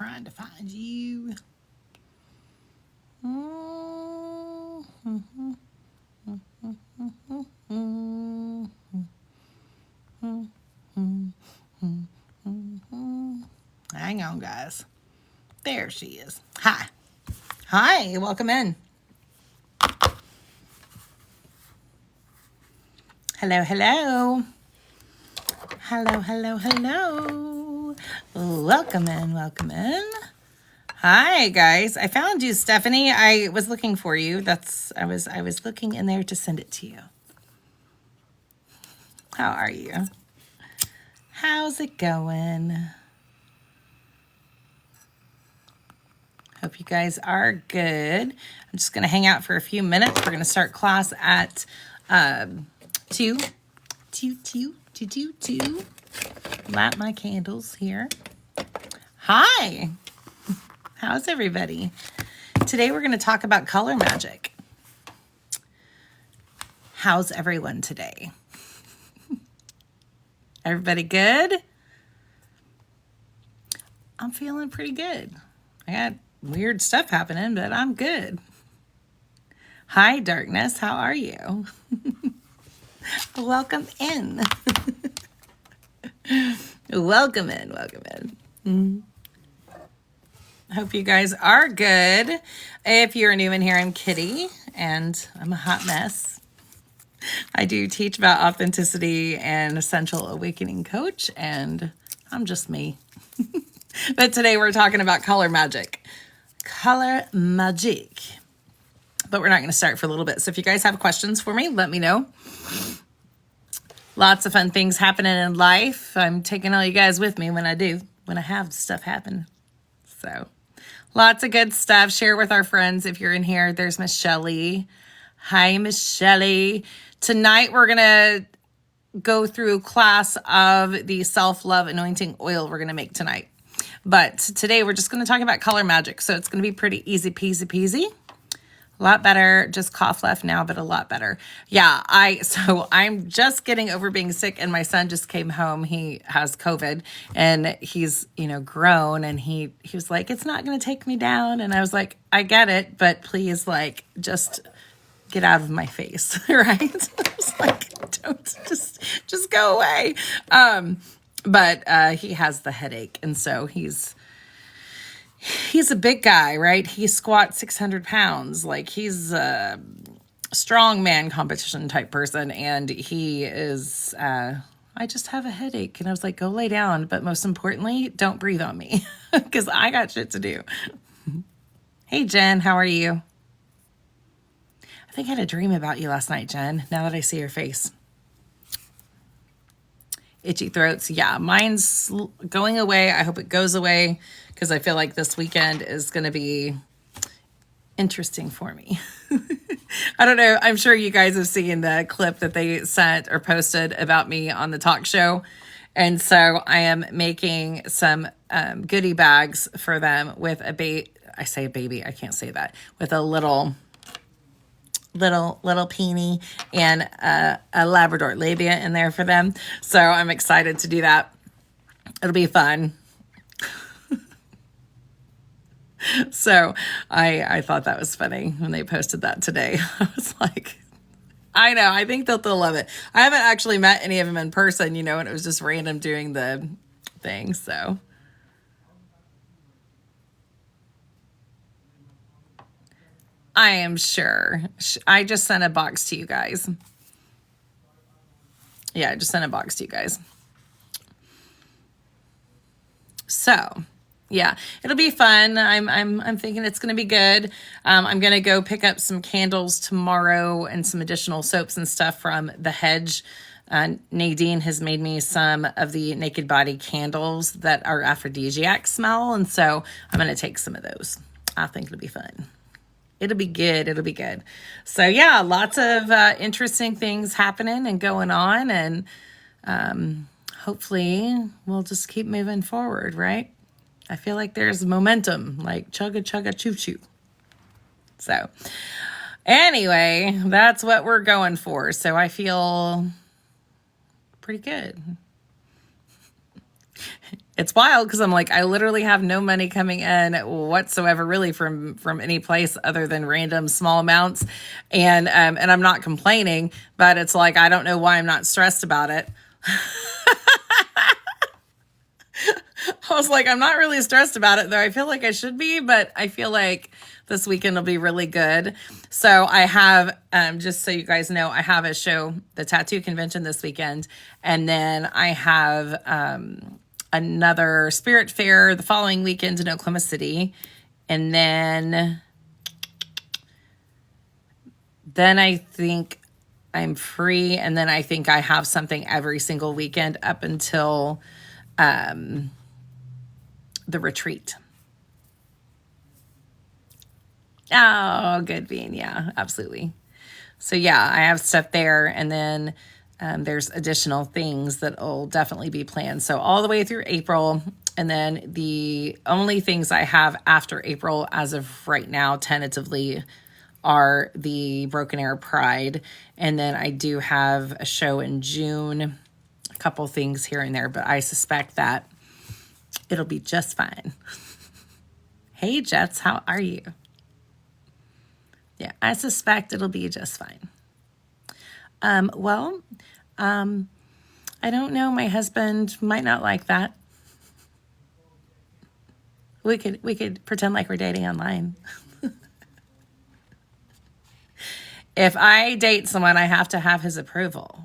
trying to find you. Hang on, guys. There she is. Hi. Hi, welcome in. Hello, hello. Hello, hello, hello. Welcome in, welcome in. Hi, guys. I found you, Stephanie. I was looking for you. I was looking in there to send it to you. How are you? How's it going? Hope you guys are good. I'm just going to hang out for a few minutes. We're going to start class at 2. Light my candles here. Hi. How's everybody? Today we're going to talk about color magic. How's everyone today? Everybody good? I'm feeling pretty good. I got weird stuff happening, but I'm good. Hi, darkness. How are you? Welcome in. Welcome in. Welcome in. Hope you guys are good. If you're new in here, I'm Kitty, and I'm a hot mess. I do teach about authenticity and essential awakening coach, and I'm just me. But today we're talking about color magic. Color magic. But we're not going to start for a little bit. So if you guys have questions for me, let me know. Lots of fun things happening in life. I'm taking all you guys with me when I have stuff happen. So lots of good stuff. Share with our friends if you're in here. There's Miss Shelley. Hi, Miss Shelley. Tonight we're going to go through a class of the self-love anointing oil we're going to make tonight. But today we're just going to talk about color magic. So it's going to be pretty easy peasy. A lot better. Just cough left now, but a lot better. Yeah, I'm just getting over being sick, and my son just came home. He has COVID, and he's, grown, and he was like, it's not going to take me down. And I was like, I get it, but please, just get out of my face, right? I was like, don't, just go away. But he has the headache, and so he's a big guy, right? He squats 600 pounds. He's a strongman competition type person, and he is, I just have a headache. And I was like, go lay down. But most importantly, don't breathe on me because I got shit to do. Hey, Jen, how are you? I think I had a dream about you last night, Jen, now that I see your face. Itchy throats. Yeah, mine's going away. I hope it goes away because I feel like this weekend is going to be interesting for me. I don't know. I'm sure you guys have seen the clip that they sent or posted about me on the talk show. And so I am making some goodie bags for them with I say a baby. I can't say that. With a little peony and a Labrador labia in there for them. So I'm excited to do that. It'll be fun. So I thought that was funny when they posted that today. I was like, I know, I think they'll love it. I haven't actually met any of them in person, and it was just random doing the thing. So I am sure. I just sent a box to you guys. Yeah, I just sent a box to you guys. So, yeah, it'll be fun. I'm thinking it's going to be good. I'm going to go pick up some candles tomorrow and some additional soaps and stuff from The Hedge. Nadine has made me some of the Naked Body candles that are aphrodisiac smell, and so I'm going to take some of those. I think it'll be fun. It'll be good. It'll be good. So yeah, lots of interesting things happening and going on, and hopefully we'll just keep moving forward, right? I feel like there's momentum, like chugga chugga choo choo. So anyway, that's what we're going for. So I feel pretty good. it's wild because I'm like, I literally have no money coming in whatsoever, really, from any place other than random small amounts, and I'm not complaining, but it's like I don't know why I'm not stressed about it. I was like, I'm not really stressed about it, though I feel like I should be, but I feel like this weekend will be really good. So I have, just so you guys know, I have a show, the tattoo convention this weekend, and then I have another spirit fair the following weekend in Oklahoma City, and then I think I'm free, and then I think I have something every single weekend up until the retreat. Oh, good bean. Yeah, absolutely. So yeah, I have stuff there, and then there's additional things that will definitely be planned. So all the way through April, and then the only things I have after April as of right now, tentatively, are the Broken Arrow Pride, and then I do have a show in June, a couple things here and there, but I suspect that it'll be just fine. Hey, Jets, how are you? Yeah, I suspect it'll be just fine. Well, I don't know. My husband might not like that. We could pretend like we're dating online. If I date someone, I have to have his approval.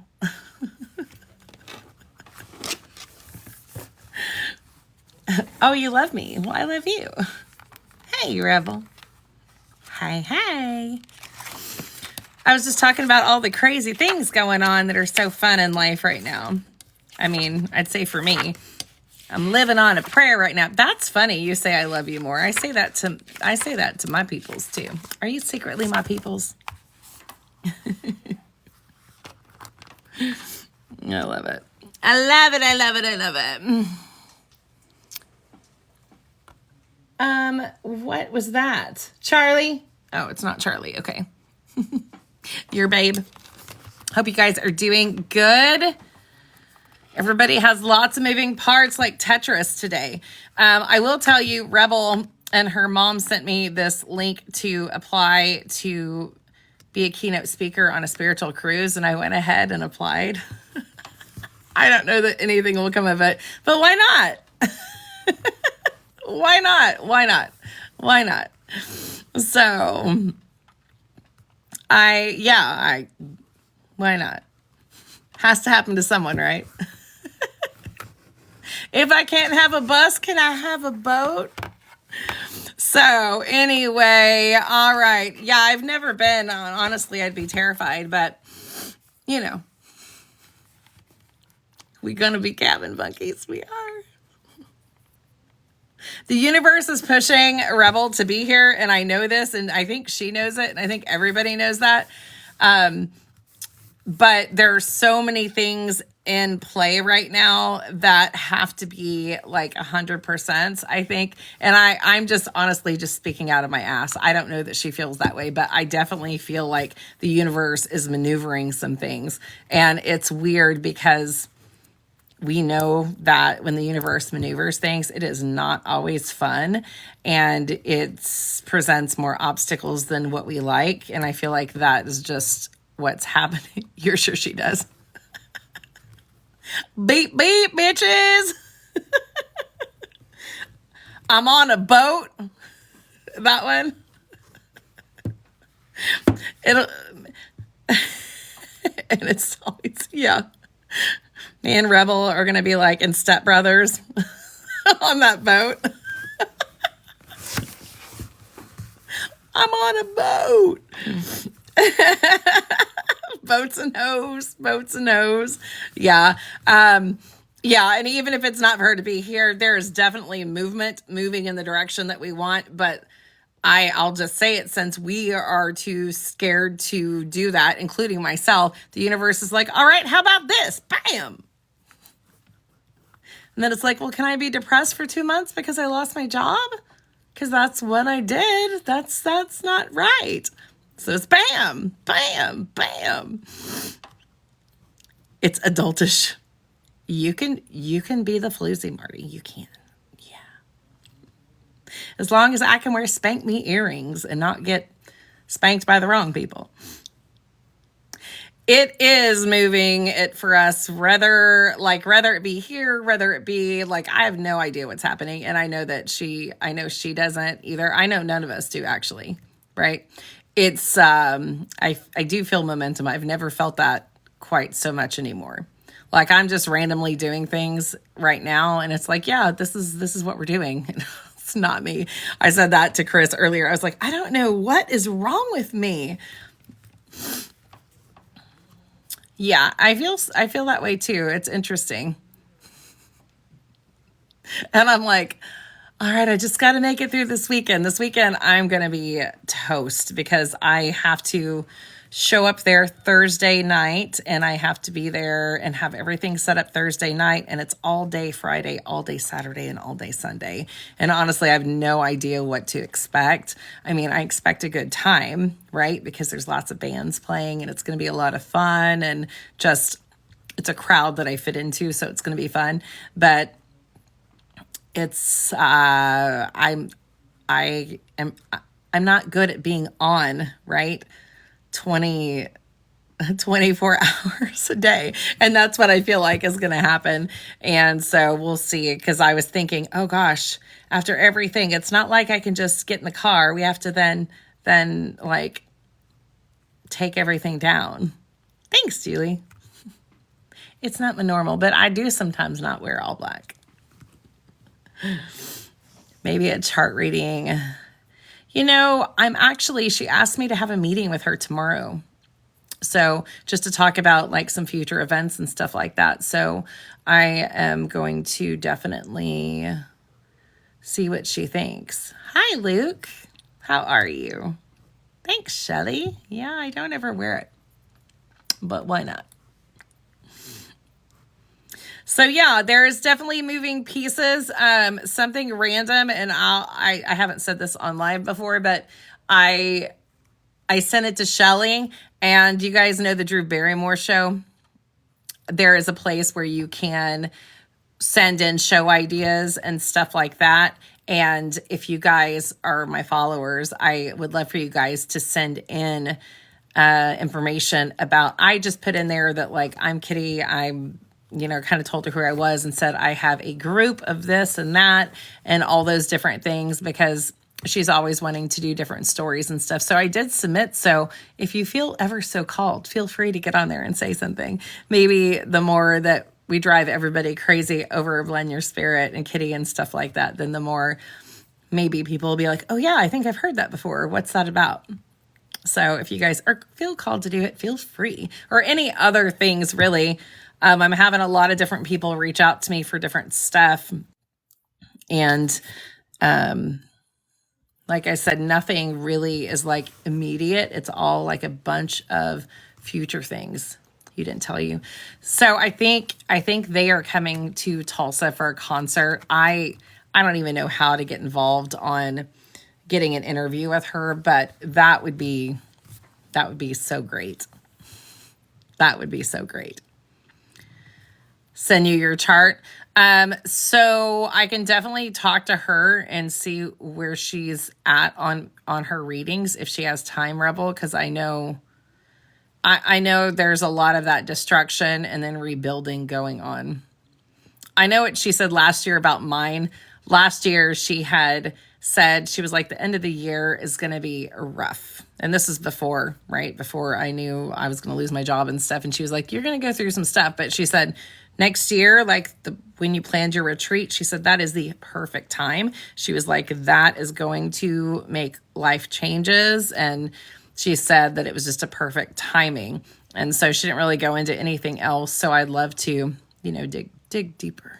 Oh, you love me. Well, I love you. Hey, Rebel. Hi. I was just talking about all the crazy things going on that are so fun in life right now. I mean, I'd say for me, I'm living on a prayer right now. That's funny. You say I love you more. I say that to my peoples too. Are you secretly my peoples? I love it. What was that? Charlie? Oh, it's not Charlie. Okay. Your babe. Hope you guys are doing good. Everybody has lots of moving parts like Tetris today. I will tell you, Rebel and her mom sent me this link to apply to be a keynote speaker on a spiritual cruise, and I went ahead and applied. I don't know that anything will come of it, but why not? Why not? So, why not? Has to happen to someone, right? If I can't have a bus, can I have a boat? So anyway, all right. Yeah, I've never been. Honestly, I'd be terrified, but you know, we're going to be cabin monkeys. We are. The universe is pushing Rebel to be here, and I know this, and I think she knows it, and I think everybody knows that. But there are so many things in play right now that have to be like 100%, I think. And I'm just honestly just speaking out of my ass. I don't know that she feels that way, but I definitely feel like the universe is maneuvering some things. And it's weird because we know that when the universe maneuvers things, it is not always fun, and it presents more obstacles than what we like. And I feel like that is just what's happening. You're sure she does. Beep, beep, bitches. I'm on a boat. That one. It'll, and it's always, yeah. Me and Rebel are going to be like in Step Brothers on that boat. I'm on a boat. Boats and hoes. Yeah. Yeah. And even if it's not for her to be here, there is definitely moving in the direction that we want. But I'll just say it, since we are too scared to do that, including myself, the universe is like, all right, how about this? Bam. And then it's like, well, can I be depressed for 2 months because I lost my job? Because that's what I did. That's not right. So it's bam, bam, bam. It's adultish. You can be the floozy, Marty. You can. As long as I can wear spank me earrings and not get spanked by the wrong people. It is moving it for us, whether it be here, whether it be like, I have no idea what's happening. And I know she doesn't either. I know none of us do, actually. Right. It's, I do feel momentum. I've never felt that quite so much anymore. Like, I'm just randomly doing things right now. And it's like, yeah, this is what we're doing. It's not me. I said that to Chris earlier. I was like, I don't know what is wrong with me. Yeah, I feel that way too. It's interesting. And I'm like, all right, I just got to make it through this weekend. This weekend, I'm going to be toast because I have to show up there Thursday night, and I have to be there and have everything set up Thursday night. And it's all day Friday, all day Saturday, and all day Sunday. And honestly, I have no idea what to expect. I mean, I expect a good time, right? Because there's lots of bands playing and it's going to be a lot of fun, and just, it's a crowd that I fit into. So it's going to be fun, but it's, I'm not good at being on, right? 24 hours a day. And that's what I feel like is going to happen. And so we'll see, because I was thinking, oh gosh, after everything, it's not like I can just get in the car. We have to then like take everything down. Thanks, Julie. It's not the normal, but I do sometimes not wear all black. Maybe a chart reading. She asked me to have a meeting with her tomorrow. So just to talk about like some future events and stuff like that. So I am going to definitely see what she thinks. Hi, Luke. How are you? Thanks, Shelly. Yeah, I don't ever wear it, but why not? So yeah, there's definitely moving pieces. Something random, and I haven't said this on live before, but I sent it to Shelly, and you guys know the Drew Barrymore show. There is a place where you can send in show ideas and stuff like that. And if you guys are my followers, I would love for you guys to send in information about, I just put in there that like, I'm Kitty, I'm kind of told her who I was and said, I have a group of this and that and all those different things, because she's always wanting to do different stories and stuff. So I did submit. So if you feel ever so called, feel free to get on there and say something. Maybe the more that we drive everybody crazy over Blend Your Spirit and Kitty and stuff like that, then the more maybe people will be like, oh yeah, I think I've heard that before. What's that about? So if you guys feel called to do it, feel free. Or any other things, really. I'm having a lot of different people reach out to me for different stuff. And like I said, nothing really is like immediate. It's all like a bunch of future things. You didn't tell you. So I think they are coming to Tulsa for a concert. I don't even know how to get involved on getting an interview with her, but that would be so great. That would be so great. Send you your chart. So I can definitely talk to her and see where she's at on her readings, if she has time, Rebel, because I know there's a lot of that destruction and then rebuilding going on. I know what she said last year about mine. Last year she had said, she was like, the end of the year is going to be rough. And this is before, right? Before I knew I was going to lose my job and stuff. And she was like, you're going to go through some stuff. But she said, next year, like when you planned your retreat, she said, that is the perfect time. She was like, that is going to make life changes. And she said that it was just a perfect timing. And so she didn't really go into anything else. So I'd love to, dig deeper.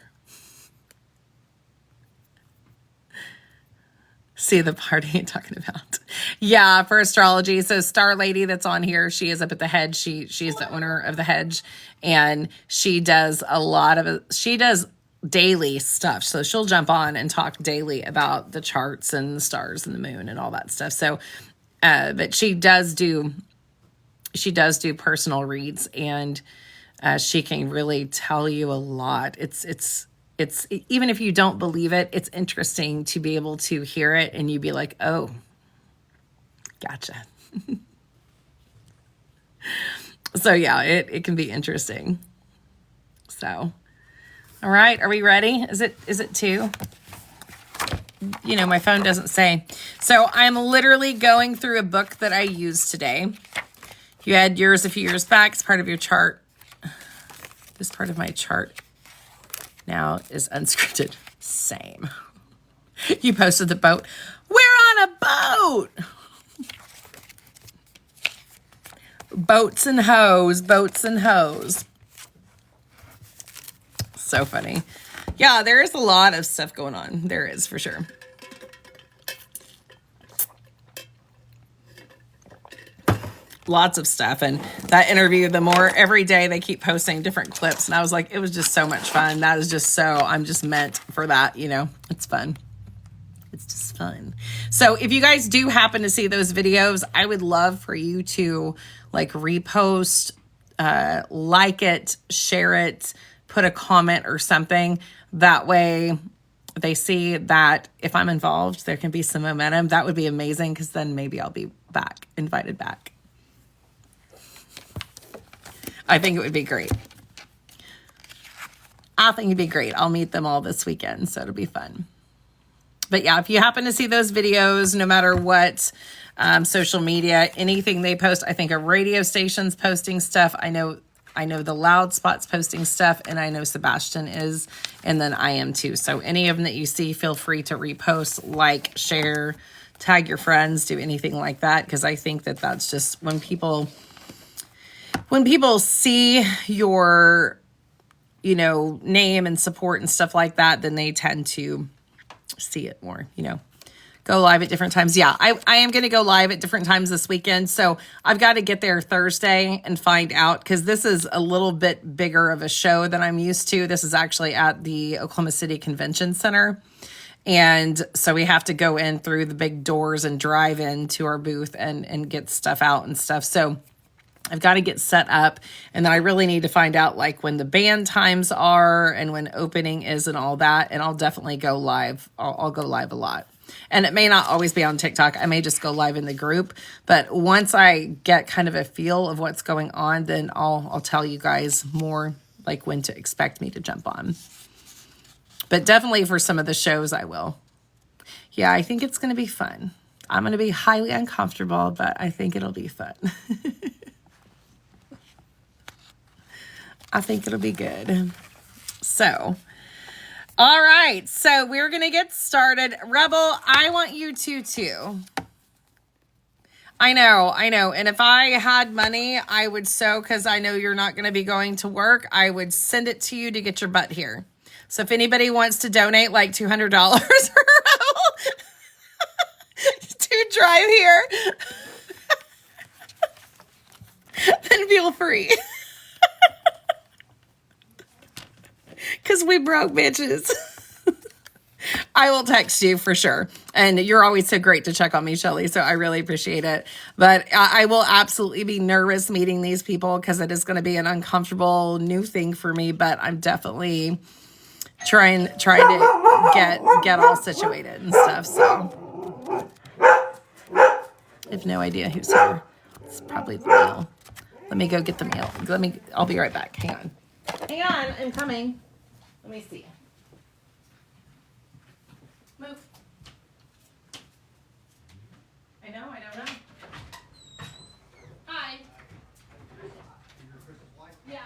See the party you're talking about. Yeah, for astrology. So Star Lady that's on here, she is up at the Hedge. She's the owner of the Hedge, and she does daily stuff. So she'll jump on and talk daily about the charts and the stars and the moon and all that stuff. So, but she does do personal reads, and She can really tell you a lot. It's even if you don't believe it, it's interesting to be able to hear it and you be like, oh, gotcha. So yeah, it can be interesting. So, all right, are we ready? Is it two? You know, my phone doesn't say. So I'm literally going through a book that I used today. You had yours a few years back. It's part of your chart. This part of my chart now is unscripted. Same. You posted the boat. We're on a boat. Boats and hoes, boats and hoes. So funny. Yeah, there is a lot of stuff going on. There is, for sure. Lots of stuff. And that interview, the more every day they keep posting different clips. And I was like, it was just so much fun. That is just so, I'm just meant for that, you know, it's fun. It's just fun. So if you guys do happen to see those videos, I would love for you to like repost, like it, share it, put a comment or something. That way they see that if I'm involved, there can be some momentum. That would be amazing, because then maybe I'll be back, invited back. I think it would be great. I think it'd be great. I'll meet them all this weekend, so it'll be fun. But yeah, if you happen to see those videos, no matter what social media, anything they post, I think a radio station's posting stuff. I know the Loud Spot's posting stuff, and I know Sebastian is, and then I am too. So any of them that you see, feel free to repost, like, share, tag your friends, do anything like that, because I think that that's just when people see your, you know, name and support and stuff like that, then they tend to see it more, you know. Go live at different times. Yeah, I am going to go live at different times this weekend. So I've got to get there Thursday and find out, because this is a little bit bigger of a show than I'm used to. This is actually at the Oklahoma City Convention Center. And so we have to go in through the big doors and drive into our booth and get stuff out and stuff. So I've got to get set up, and then I really need to find out like when the band times are and when opening is and all that. And I'll definitely go live. I'll go live a lot. And it may not always be on TikTok. I may just go live in the group. But once I get kind of a feel of what's going on, then I'll tell you guys more, like when to expect me to jump on. But definitely for some of the shows, I will. Yeah, I think it's going to be fun. I'm going to be highly uncomfortable, but I think it'll be fun. I think it'll be good. So, all right. So we're going to get started. Rebel, I want you to too. I know. And if I had money, I would sew, because I know you're not going to be going to work. I would send it to you to get your butt here. So if anybody wants to donate like $200 to drive here, then feel free. Because we broke bitches. I will text you for sure. And you're always so great to check on me, Shelly. So I really appreciate it. But I will absolutely be nervous meeting these people, because it is going to be an uncomfortable new thing for me. But I'm definitely trying to get all situated and stuff. So I have no idea who's here. It's probably the mail. Let me go get the mail. I'll be right back. Hang on, I'm coming. Let me see. Move. I don't know. Hi. Yeah.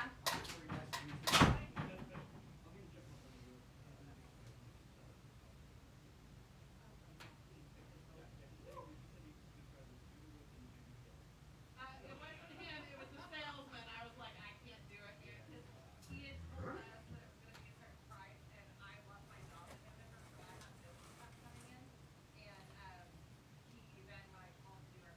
It wasn't him, it was the salesman. I was like, I can't do it yet, because he had told us that it was going to be a certain price, and I love my job at November, so I have no income coming in. And he then, when I called to do our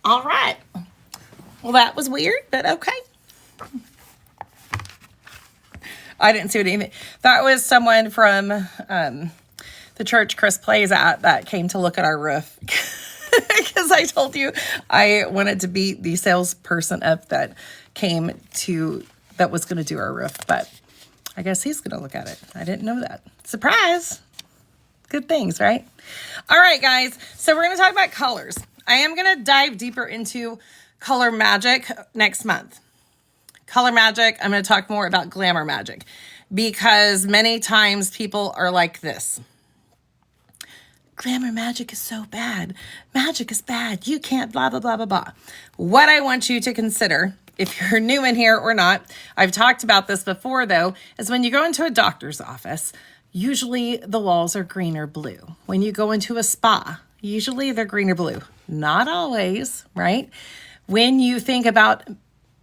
All right. Well, that was weird, but okay. I didn't see what anything. That was someone from the church Chris plays at that came to look at our roof. Because I told you I wanted to beat the salesperson up that was going to do our roof. But I guess he's going to look at it. I didn't know that. Surprise. Good things, right? All right, guys. So we're going to talk about colors. I am going to dive deeper into color magic next month. Color magic, I'm going to talk more about glamour magic because many times people are like this. Glamour magic is so bad. Magic is bad. You can't blah, blah, blah, blah, blah. What I want you to consider, if you're new in here or not, I've talked about this before though, is when you go into a doctor's office, usually the walls are green or blue. When you go into a spa, usually they're green or blue. Not always, right? When you think about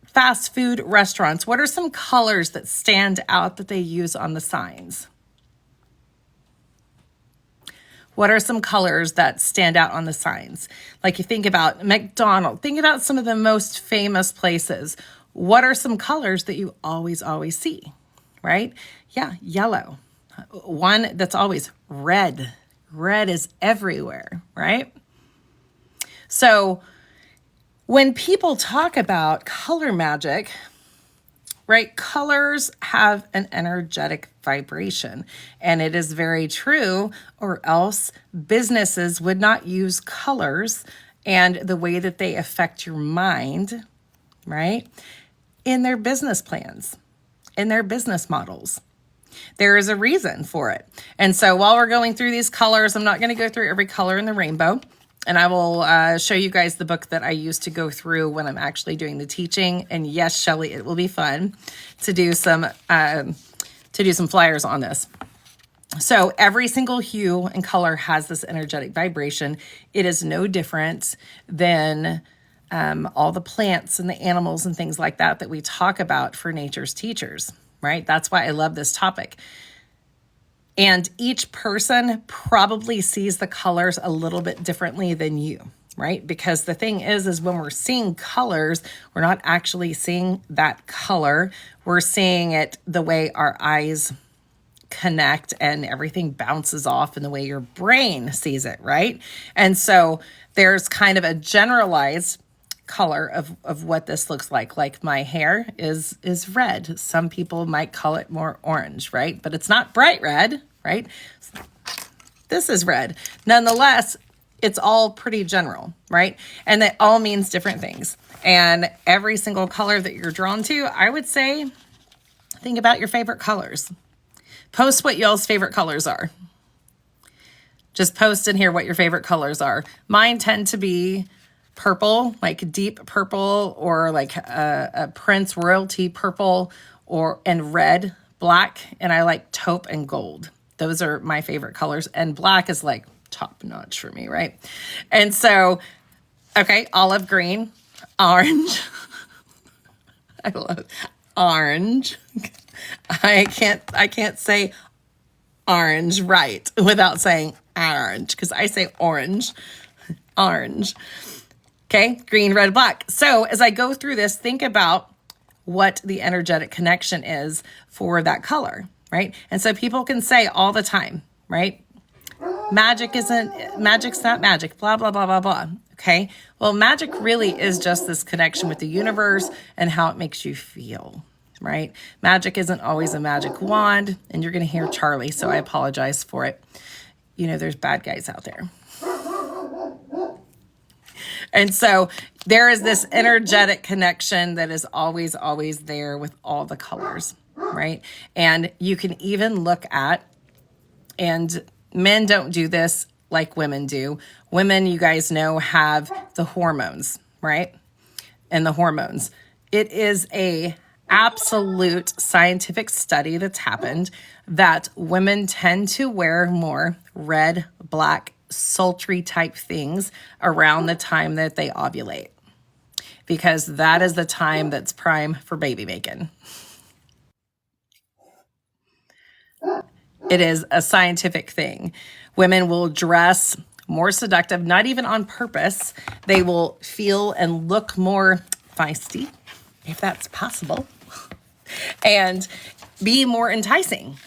fast food restaurants, what are some colors that stand out that they use on the signs? What are some colors that stand out on the signs? Like you think about McDonald's, think about some of the most famous places. What are some colors that you always see, right? Yeah, yellow. One that's always red. Red is everywhere, right? So when people talk about color magic, right, colors have an energetic vibration, and it is very true, or else businesses would not use colors and the way that they affect your mind, right, in their business plans, in their business models. There is a reason for it. And so while we're going through these colors, I'm not going to go through every color in the rainbow. And I will show you guys the book that I used to go through when I'm actually doing the teaching. And yes, Shelly, it will be fun to do some flyers on this. So every single hue and color has this energetic vibration. It is no different than all the plants and the animals and things like that we talk about for nature's teachers, right? That's why I love this topic. And each person probably sees the colors a little bit differently than you, right? Because the thing is when we're seeing colors, we're not actually seeing that color. We're seeing it the way our eyes connect and everything bounces off in the way your brain sees it, right? And so there's kind of a generalized color of what this looks like. Like my hair is red. Some people might call it more orange, right? But it's not bright red, right? This is red. Nonetheless, it's all pretty general, right? And that all means different things. And every single color that you're drawn to, I would say, think about your favorite colors. Post what y'all's favorite colors are. Just post in here what your favorite colors are. Mine tend to be purple, like deep purple, or like a Prince royalty purple, and red, black, and I like taupe and gold. Those are my favorite colors, and black is like top notch for me, right? And so, okay, olive green, orange. I love orange. I can't say orange right without saying orange, because I say orange. Okay, green, red, black. So as I go through this, think about what the energetic connection is for that color, right? And so people can say all the time, right? Magic's not magic, blah, blah, blah, blah, blah. Okay, well, magic really is just this connection with the universe and how it makes you feel, right? Magic isn't always a magic wand, and you're going to hear Charlie, so I apologize for it. You know, there's bad guys out there. And so there is this energetic connection that is always, always there with all the colors, right? And you can even look at, and men don't do this like women do. Women, you guys know, have the hormones, right? And the hormones. It is a absolute scientific study that's happened that women tend to wear more red, black, sultry type things around the time that they ovulate, because that is the time that's prime for baby making. It is a scientific thing. Women will dress more seductive, not even on purpose. They will feel and look more feisty, if that's possible, and be more enticing.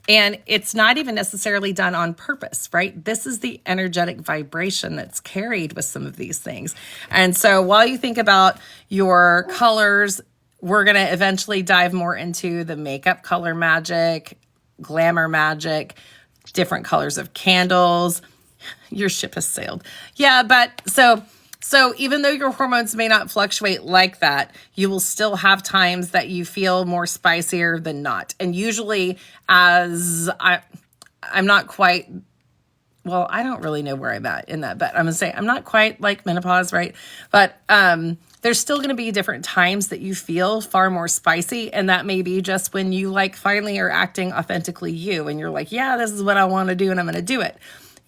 And it's not even necessarily done on purpose, right? This is the energetic vibration that's carried with some of these things. And so while you think about your colors, we're going to eventually dive more into the makeup color magic, glamour magic, different colors of candles. Your ship has sailed. Yeah, but so even though your hormones may not fluctuate like that, you will still have times that you feel more spicier than not. And usually I'm not quite, well, I don't really know where I'm at in that, but I'm going to say I'm not quite like menopause, right? But there's still going to be different times that you feel far more spicy. And that may be just when you like finally are acting authentically you. And you're like, yeah, this is what I want to do and I'm going to do it.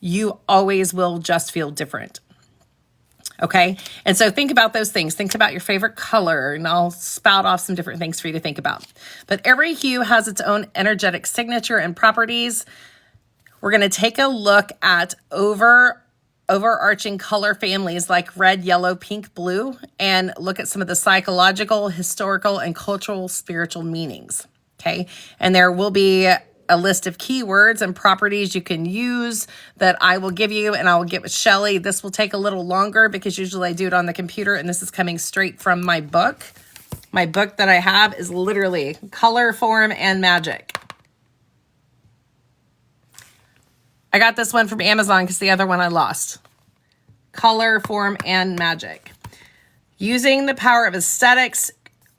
You always will just feel different. Okay. And so think about those things. Think about your favorite color, and I'll spout off some different things for you to think about. But every hue has its own energetic signature and properties. We're going to take a look at overarching color families like red, yellow, pink, blue, and look at some of the psychological, historical, and cultural spiritual meanings. Okay. And there will be a list of keywords and properties you can use that I will give you, and I will get with Shelly. This will take a little longer because usually I do it on the computer, and this is coming straight from my book. My book that I have is literally Color, Form, and Magic. I got this one from Amazon because the other one I lost. Color, Form, and Magic. Using the power of aesthetics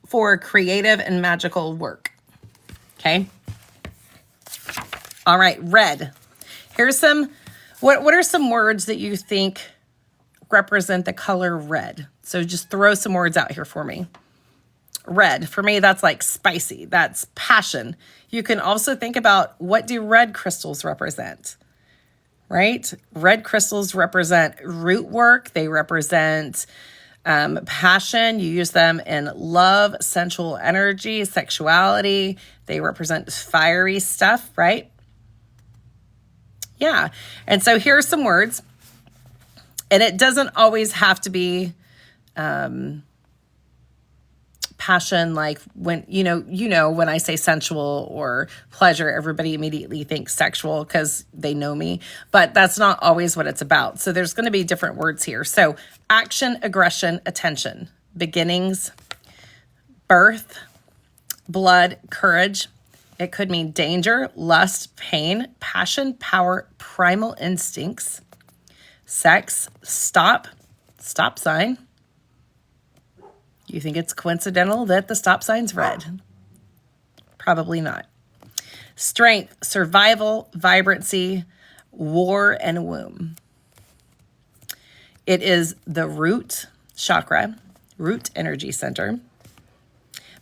for creative and magical work. Okay. All right, red. Here's some, what are some words that you think represent the color red? So just throw some words out here for me. Red, for me, that's like spicy. That's passion. You can also think about, what do red crystals represent? Right? Red crystals represent root work. They represent passion. You use them in love, sensual energy, sexuality. They represent fiery stuff, right? Yeah. And so here are some words, and it doesn't always have to be passion. Like when, when I say sensual or pleasure, everybody immediately thinks sexual because they know me, but that's not always what it's about. So there's going to be different words here. So action, aggression, attention, beginnings, birth, blood, courage. It could mean danger, lust, pain, passion, power, primal instincts, sex, stop sign. You think it's coincidental that the stop sign's red? Probably not. Strength, survival, vibrancy, war, and womb. It is the root chakra, root energy center.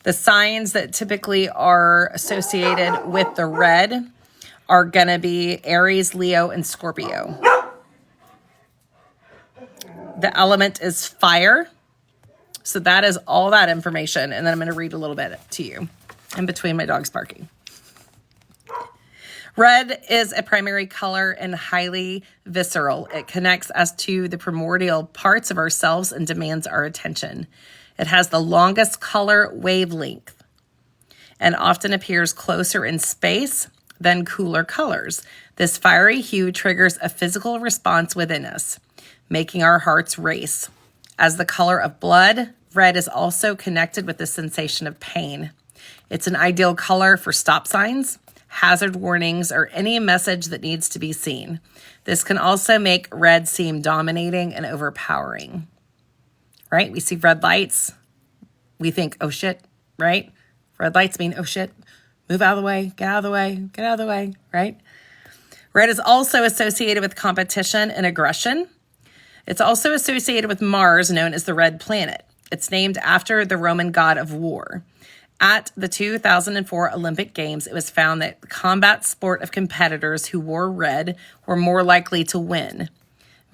The signs that typically are associated with the red are going to be Aries, Leo, and Scorpio. The element is fire. So that is all that information. And then I'm going to read a little bit to you in between my dog's barking. Red is a primary color and highly visceral. It connects us to the primordial parts of ourselves and demands our attention. It has the longest color wavelength and often appears closer in space than cooler colors. This fiery hue triggers a physical response within us, making our hearts race. As the color of blood, red is also connected with the sensation of pain. It's an ideal color for stop signs, hazard warnings, or any message that needs to be seen. This can also make red seem dominating and overpowering. Right? We see red lights. We think, oh shit, right? Red lights mean, oh shit, move out of the way, get out of the way, get out of the way, right? Red is also associated with competition and aggression. It's also associated with Mars, known as the Red Planet. It's named after the Roman god of war. At the 2004 Olympic Games, it was found that the combat sport of competitors who wore red were more likely to win.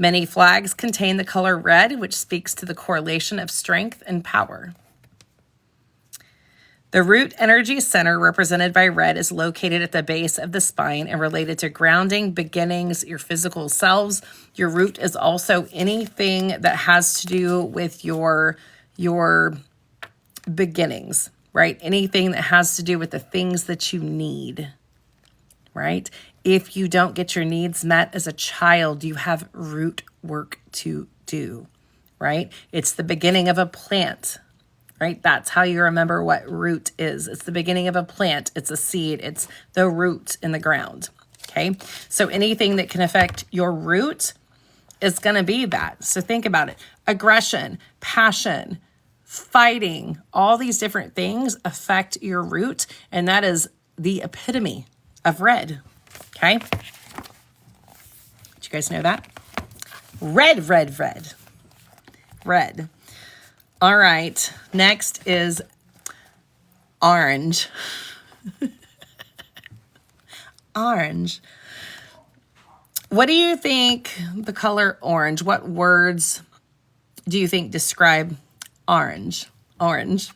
Many flags contain the color red, which speaks to the correlation of strength and power. The root energy center, represented by red, is located at the base of the spine and related to grounding, beginnings, your physical selves. Your root is also anything that has to do with your beginnings, right? Anything that has to do with the things that you need, right? If you don't get your needs met as a child, you have root work to do, right? It's the beginning of a plant, right? That's how you remember what root is. It's the beginning of a plant. It's a seed. It's the root in the ground, okay? So anything that can affect your root is going to be that. So think about it. Aggression, passion, fighting, all these different things affect your root, and that is the epitome of red, okay? Did you guys know that? Red, red, red. Red. All right, next is orange. Orange. What do you think the color orange, what words do you think describe orange? Orange.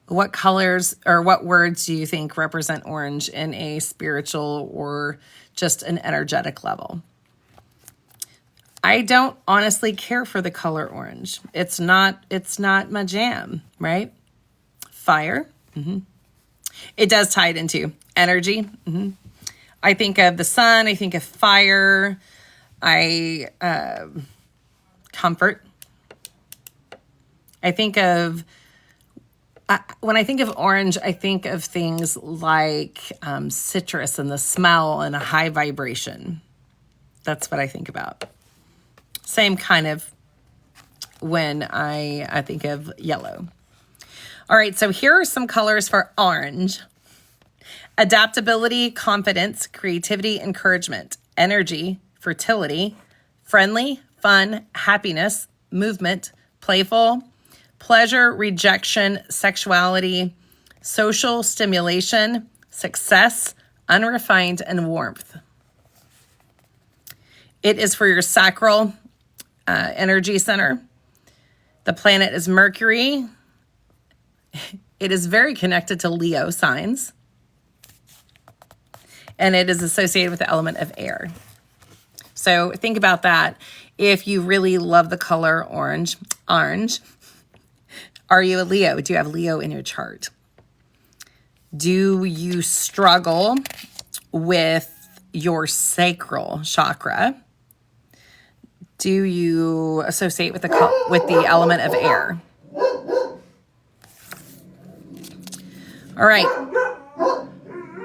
What colors or what words do you think represent orange in a spiritual or just an energetic level? I don't honestly care for the color orange. It's not my jam, right? Fire. It does tie it into energy. I think of the sun. I think of fire. Comfort. I think of, when I think of orange, I think of things like citrus and the smell and a high vibration. That's what I think about. Same kind of when I think of yellow. All right, so here are some colors for orange. Adaptability, confidence, creativity, encouragement, energy, fertility, friendly, fun, happiness, movement, playful, pleasure, rejection, sexuality, social stimulation, success, unrefined, and warmth. It is for your sacral energy center. The planet is Mercury. It is very connected to Leo signs. And it is associated with the element of air. So think about that. If you really love the color orange, are you a Leo? Do you have Leo in your chart? Do you struggle with your sacral chakra? Do you associate with the element of air? All right.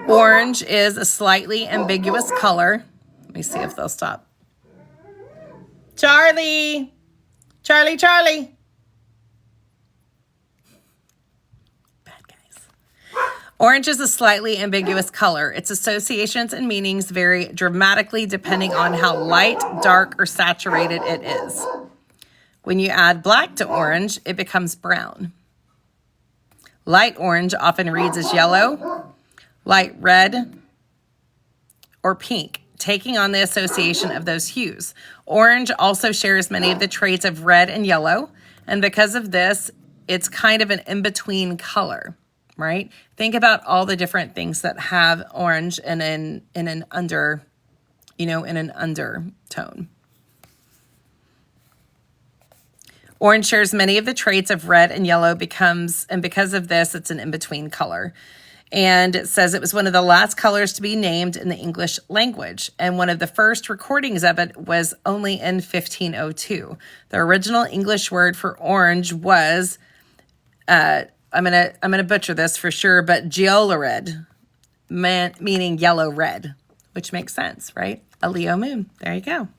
Orange is a slightly ambiguous color. Let me see if they'll stop. Charlie. Charlie, Charlie. Bad guys. Orange is a slightly ambiguous color. Its associations and meanings vary dramatically depending on how light, dark, or saturated it is. When you add black to orange, it becomes brown. Light orange often reads as yellow, light red, or pink, taking on the association of those hues. Orange also shares many of the traits of red and yellow, and because of this, it's kind of an in-between color, right? Think about all the different things that have orange in an undertone. Orange shares many of the traits of red and yellow and because of this, it's an in-between color. And it says it was one of the last colors to be named in the English language. And one of the first recordings of it was only in 1502. The original English word for orange was, I'm gonna butcher this for sure, but geolared, meaning yellow red, which makes sense, right? A Leo moon. There you go.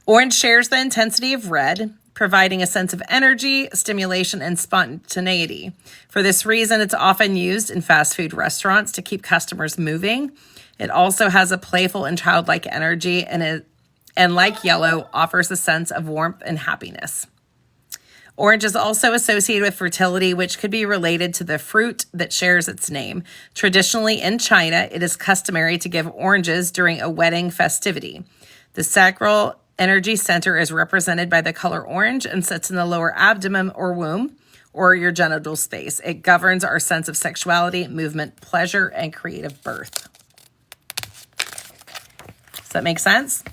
Orange shares the intensity of red, providing a sense of energy, stimulation, and spontaneity. For this reason, it's often used in fast food restaurants to keep customers moving. It also has a playful and childlike energy, and like yellow, offers a sense of warmth and happiness. Orange is also associated with fertility, which could be related to the fruit that shares its name. Traditionally in China, it is customary to give oranges during a wedding festivity. The sacral energy center is represented by the color orange and sits in the lower abdomen or womb. or your genital space. It governs our sense of sexuality, movement, pleasure, and creative birth. Does that make sense?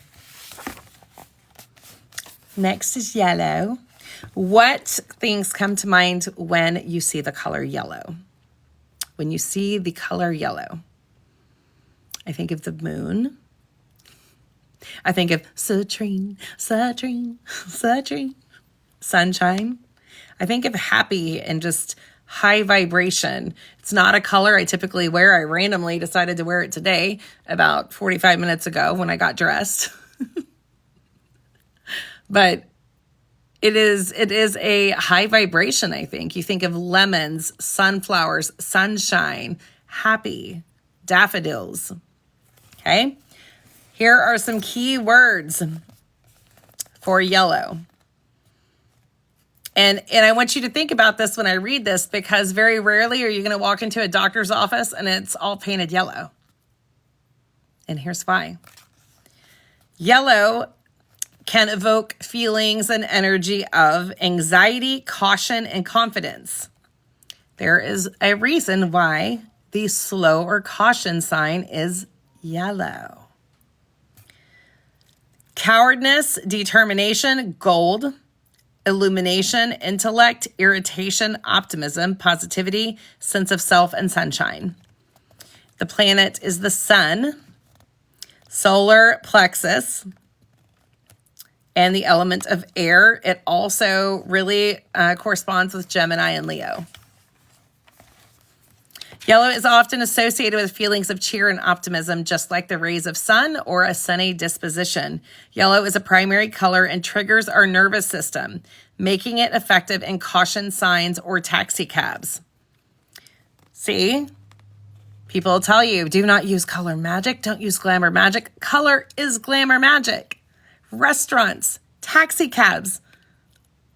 Next is yellow. What things come to mind when you see the color yellow? When you see the color yellow, I think of the moon. I think of citrine, sunshine. I think of happy and just high vibration. It's not a color I typically wear. I randomly decided to wear it today about 45 minutes ago when I got dressed. But it is a high vibration, I think. You think of lemons, sunflowers, sunshine, happy, daffodils. Okay? Here are some key words for yellow. And I want you to think about this when I read this, because very rarely are you going to walk into a doctor's office and it's all painted yellow. And here's why. Yellow can evoke feelings and energy of anxiety, caution, and confidence. There is a reason why the slow or caution sign is yellow. Cowardness, determination, gold, illumination, intellect, irritation, optimism, positivity, sense of self, and sunshine. The planet is the sun, solar plexus, and the element of air. It also really corresponds with Gemini and Leo. Yellow is often associated with feelings of cheer and optimism, just like the rays of sun or a sunny disposition. Yellow is a primary color and triggers our nervous system, making it effective in caution signs or taxi cabs. See? People tell you, do not use color magic. Don't use glamour magic. Color is glamour magic. Restaurants, taxi cabs,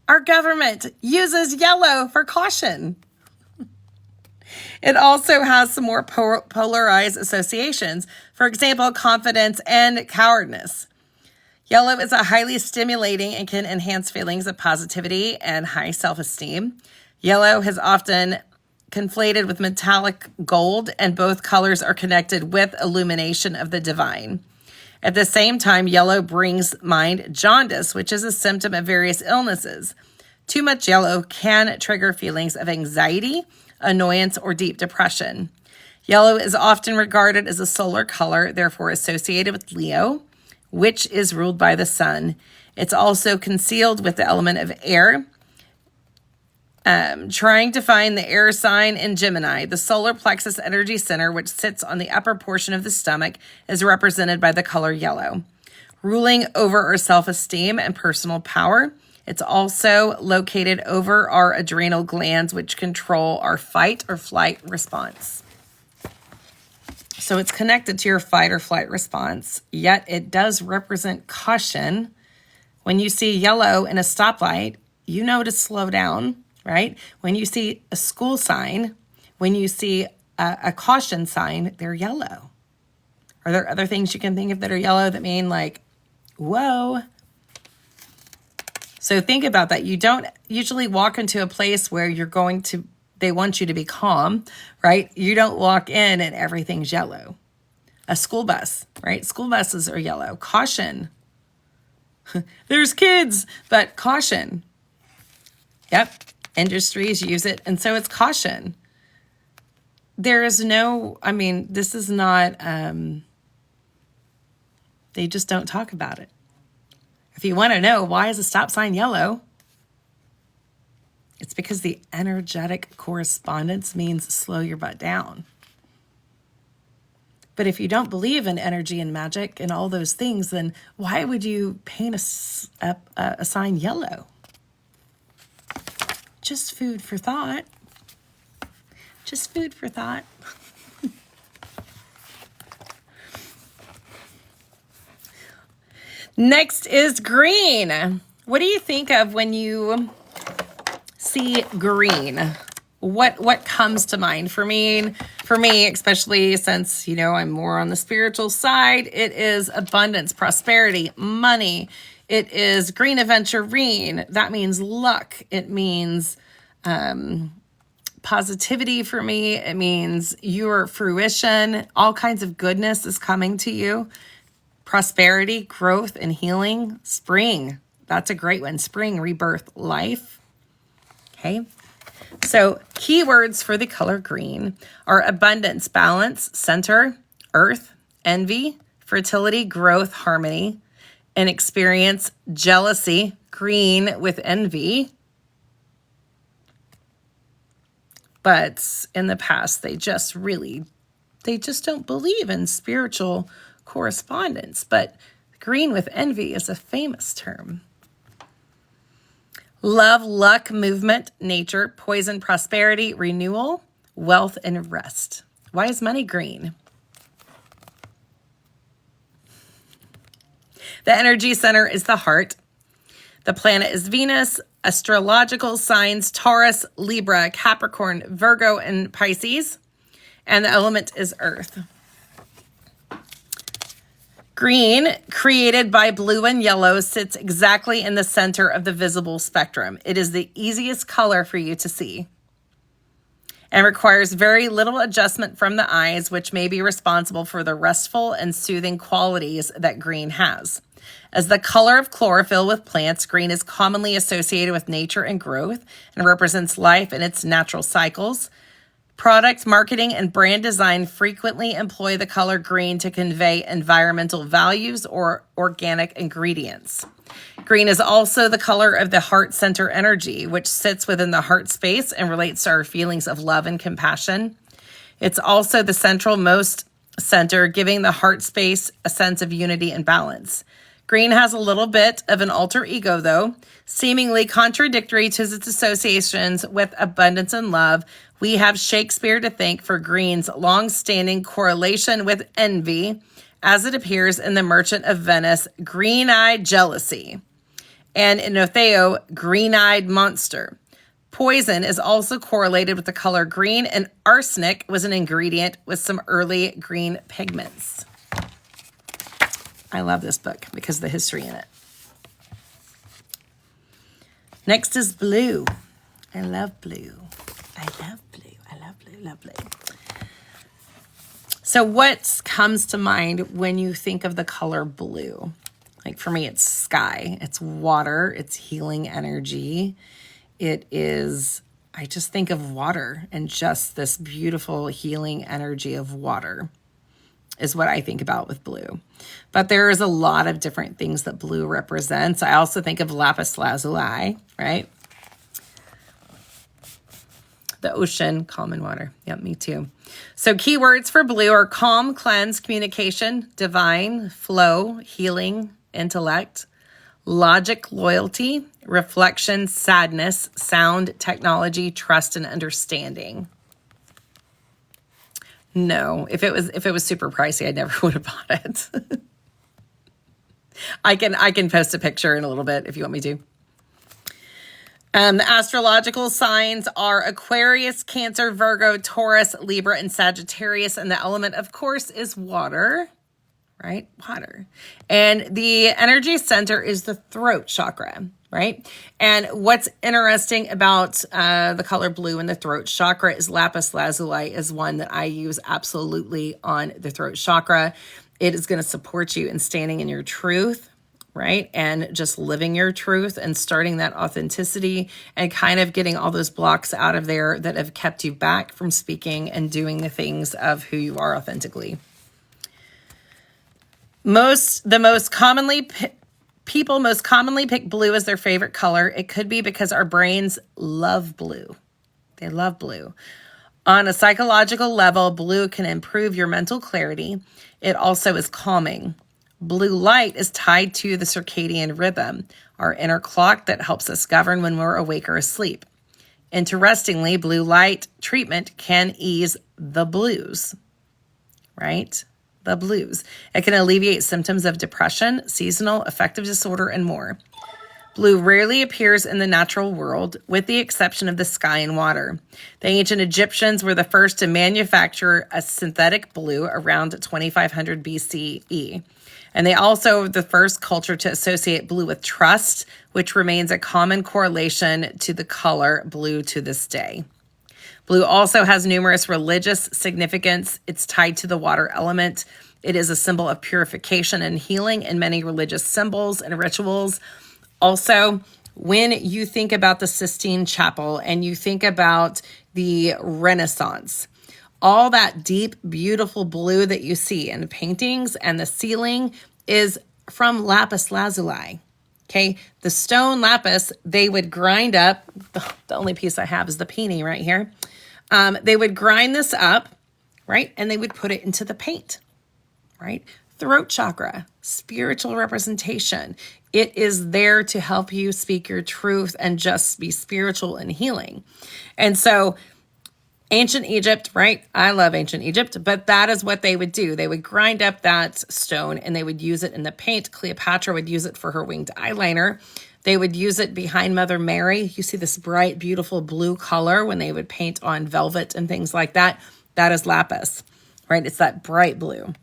our government uses yellow for caution. It also has some more polarized associations. For example, confidence and cowardness. Yellow is a highly stimulating and can enhance feelings of positivity and high self-esteem. Yellow has often conflated with metallic gold, and both colors are connected with illumination of the divine. At the same time, yellow brings mind jaundice, which is a symptom of various illnesses. Too much yellow can trigger feelings of anxiety, annoyance, or deep depression. Yellow is often regarded as a solar color, therefore associated with Leo, which is ruled by the sun. It's also concealed with the element of air. Trying to find the air sign in Gemini, the solar plexus energy center, which sits on the upper portion of the stomach, is represented by the color yellow. Ruling over our self-esteem and personal power, it's also located over our adrenal glands, which control our fight or flight response. So it's connected to your fight or flight response, yet it does represent caution. When you see yellow in a stoplight, you know to slow down. Right? When you see a school sign, when you see a caution sign, they're yellow. Are there other things you can think of that are yellow that mean like, whoa? So think about that. You don't usually walk into a place where they want you to be calm, right? You don't walk in and everything's yellow. A school bus, right? School buses are yellow. Caution. There's kids, but caution. Yep. Industries use it, and so it's caution. There is this is not, they just don't talk about it. If you want to know why is a stop sign yellow, it's because the energetic correspondence means slow your butt down. But if you don't believe in energy and magic and all those things, then why would you paint a sign yellow? Just food for thought. Just food for thought. Next is green. What do you think of when you see green? What comes to mind? For me, especially since, I'm more on the spiritual side, it is abundance, prosperity, money. It is green aventurine. That means luck. It means positivity for me. It means your fruition, all kinds of goodness is coming to you. Prosperity, growth, and healing. Spring, that's a great one. Spring, rebirth, life. Okay. So keywords for the color green are abundance, balance, center, earth, envy, fertility, growth, harmony, and experience, jealousy, green with envy. But in the past, they just don't believe in spiritual correspondence. But green with envy is a famous term. Love, luck, movement, nature, poison, prosperity, renewal, wealth, and rest. Why is money green? The energy center is the heart. The planet is Venus. Astrological signs, Taurus, Libra, Capricorn, Virgo, and Pisces. And the element is earth. Green, created by blue and yellow, sits exactly in the center of the visible spectrum. It is the easiest color for you to see and requires very little adjustment from the eyes, which may be responsible for the restful and soothing qualities that green has. As the color of chlorophyll with plants, green is commonly associated with nature and growth and represents life in its natural cycles. Product marketing and brand design frequently employ the color green to convey environmental values or organic ingredients. Green is also the color of the heart center energy, which sits within the heart space and relates to our feelings of love and compassion. It's also the centralmost center, giving the heart space a sense of unity and balance. Green has a little bit of an alter ego, though, seemingly contradictory to its associations with abundance and love. We have Shakespeare to thank for green's long-standing correlation with envy, as it appears in The Merchant of Venice, green-eyed jealousy, and in Othello, green-eyed monster. Poison is also correlated with the color green, and arsenic was an ingredient with some early green pigments. I love this book because of the history in it. Next is blue. I love blue. I love blue. I love blue. Love blue. So what comes to mind when you think of the color blue? Like for me, it's sky. It's water. It's healing energy. It is, I just think of water and just this beautiful healing energy of water is what I think about with blue. But there is a lot of different things that blue represents. I also think of lapis lazuli, right? The ocean, calm and water. Yep, me too. So keywords for blue are calm, cleanse, communication, divine, flow, healing, intellect, logic, loyalty, reflection, sadness, sound, technology, trust, and understanding. No, if it was super pricey, I never would have bought it. I can post a picture in a little bit if you want me to. The astrological signs are Aquarius, Cancer, Virgo, Taurus, Libra, and Sagittarius. And the element, of course, is water, right? Water. And the energy center is the throat chakra, right? And what's interesting about the color blue in the throat chakra is lapis lazuli is one that I use absolutely on the throat chakra. It is going to support you in standing in your truth, right? And just living your truth and starting that authenticity and kind of getting all those blocks out of there that have kept you back from speaking and doing the things of who you are authentically. People most commonly pick blue as their favorite color. It could be because our brains love blue. They love blue. On a psychological level, blue can improve your mental clarity. It also is calming. Blue light is tied to the circadian rhythm, our inner clock that helps us govern when we're awake or asleep. Interestingly, blue light treatment can ease the blues, right? The blues. It can alleviate symptoms of depression, seasonal affective disorder, and more. Blue rarely appears in the natural world, with the exception of the sky and water. The ancient Egyptians were the first to manufacture a synthetic blue around 2500 BCE. And they also the first culture to associate blue with trust, which remains a common correlation to the color blue to this day. Blue also has numerous religious significance. It's tied to the water element. It is a symbol of purification and healing in many religious symbols and rituals. Also, when you think about the Sistine Chapel and you think about the Renaissance, all that deep, beautiful blue that you see in the paintings and the ceiling is from lapis lazuli. Okay, the stone lapis, they would grind up. The only piece I have is the peony right here. They would grind this up, right? And they would put it into the paint, right? Throat chakra, spiritual representation. It is there to help you speak your truth and just be spiritual and healing. And so ancient Egypt, right? I love ancient Egypt, but that is what they would do. They would grind up that stone and they would use it in the paint. Cleopatra would use it for her winged eyeliner. They would use it behind Mother Mary. You see this bright, beautiful blue color when they would paint on velvet and things like that. That is lapis, right? It's that bright blue.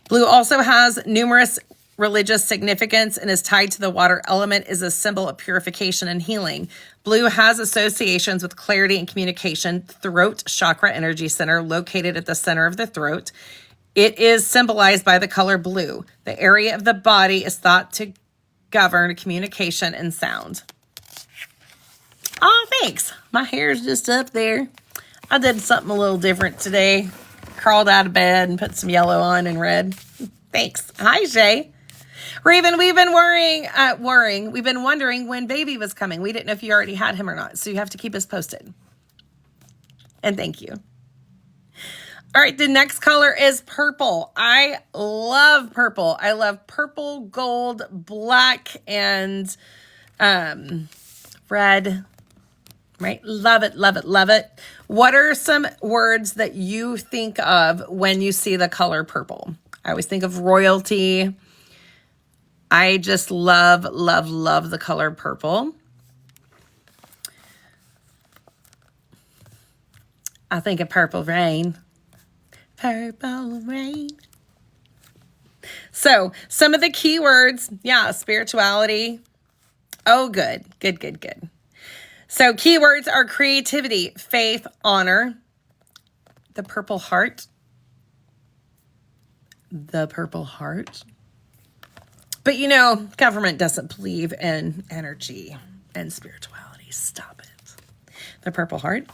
Blue also has numerous religious significance and is tied to the water element, is a symbol of purification and healing. Blue has associations with clarity and communication, throat chakra energy center located at the center of the throat. It is symbolized by the color blue. The area of the body is thought to govern communication and sound. Oh, thanks. My hair's just up there. I did something a little different today. Crawled out of bed and put some yellow on and red. Thanks. Hi, Shay. Raven, we've been worrying. We've been wondering when baby was coming. We didn't know if you already had him or not, so you have to keep us posted. And thank you. All right, the next color is purple. I love purple. I love purple, gold, black, and red. Right? Love it, love it, love it. What are some words that you think of when you see the color purple? I always think of royalty. I just love, love, love the color purple. I think of purple rain. Purple rain. So some of the keywords, spirituality. Oh, good. So keywords are creativity, faith, honor, the purple heart. But government doesn't believe in energy and spirituality. Stop it. The purple heart.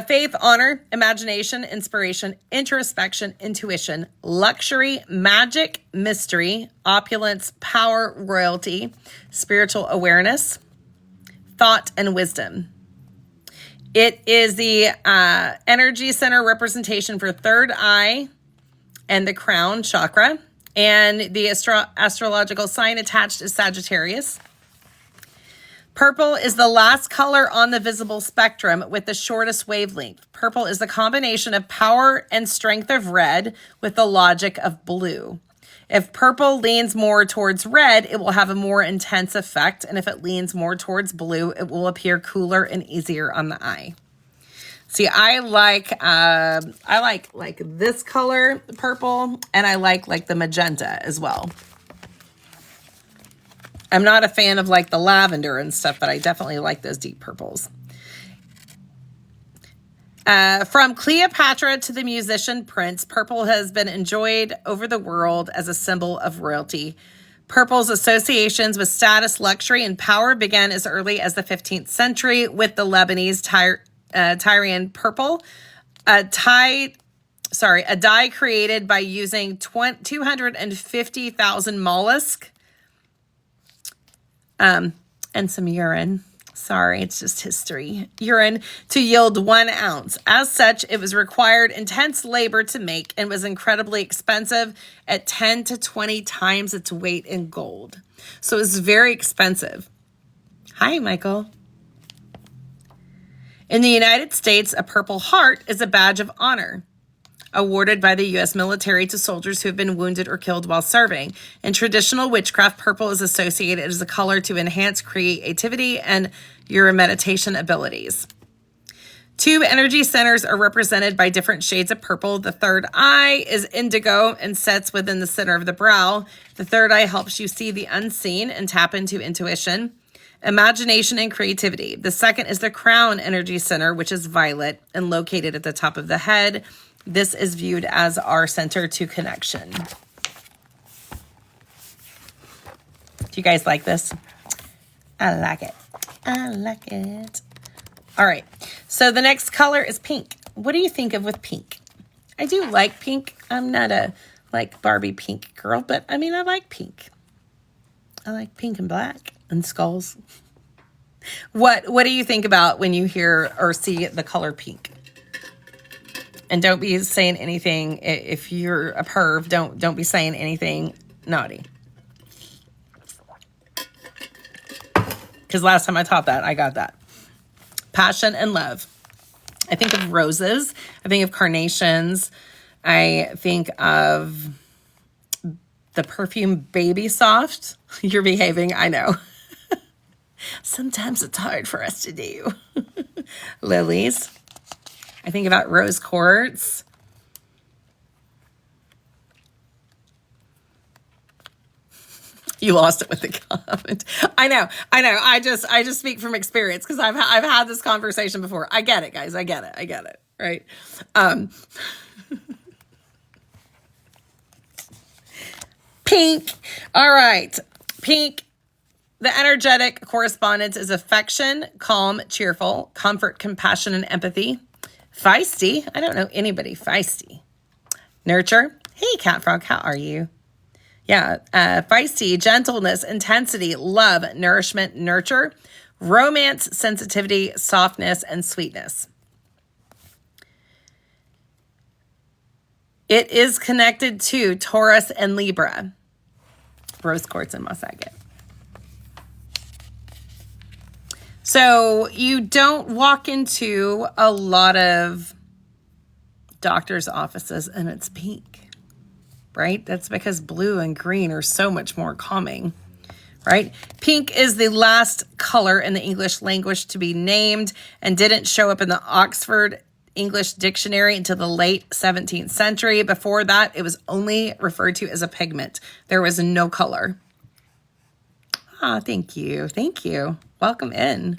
Faith, honor, imagination, inspiration, introspection, intuition, luxury, magic, mystery, opulence, power, royalty, spiritual awareness, thought, and wisdom. It is the energy center representation for third eye and the crown chakra. And the astrological sign attached is Sagittarius. Purple is the last color on the visible spectrum with the shortest wavelength. Purple is the combination of power and strength of red with the logic of blue. If purple leans more towards red, it will have a more intense effect. And if it leans more towards blue, it will appear cooler and easier on the eye. See, I like this color, purple, and I like the magenta as well. I'm not a fan of the lavender and stuff, but I definitely like those deep purples. From Cleopatra to the musician Prince, purple has been enjoyed over the world as a symbol of royalty. Purple's associations with status, luxury, and power began as early as the 15th century with the Lebanese Tyrian purple, a dye created by using 250,000 mollusks and some urine. Sorry, it's just history. Urine to yield 1 ounce. As such, it was required intense labor to make and was incredibly expensive at 10 to 20 times its weight in gold. So it was very expensive. Hi, Michael. In the United States, a Purple Heart is a badge of honor awarded by the U.S. military to soldiers who have been wounded or killed while serving. In traditional witchcraft, purple is associated as a color to enhance creativity and your meditation abilities. 2 energy centers are represented by different shades of purple. The third eye is indigo and sits within the center of the brow. The third eye helps you see the unseen and tap into intuition, imagination, and creativity. The second is the crown energy center, which is violet and located at the top of the head. This is viewed as our center to connection. Do you guys like this? I like it. I like it. All right, so the next color is pink. What do you think of with pink? I do like pink. I'm not a Barbie pink girl, but I mean, I like pink. I like pink and black and skulls. What do you think about when you hear or see the color pink? And don't be saying anything, if you're a perv, don't be saying anything naughty. Because last time I taught that, I got that. Passion and love. I think of roses. I think of carnations. I think of the perfume Baby Soft. You're behaving, I know. Sometimes it's hard for us to do. Lilies. I think about rose quartz. You lost it with the comment. I know. I just speak from experience because I've had this conversation before. I get it, guys. I get it. Right. Pink. All right. Pink. The energetic correspondence is affection, calm, cheerful, comfort, compassion, and empathy. Feisty. I don't know anybody feisty. Nurture. Hey, Cat Frog. How are you? Yeah, feisty, gentleness, intensity, love, nourishment, nurture, romance, sensitivity, softness, and sweetness. It is connected to Taurus and Libra. Rose quartz and moss agate. So you don't walk into a lot of doctor's offices and it's pink. Right? That's because blue and green are so much more calming, right? Pink is the last color in the English language to be named and didn't show up in the Oxford English Dictionary until the late 17th century. Before that, it was only referred to as a pigment. There was no color. Ah, thank you. Thank you. Welcome in.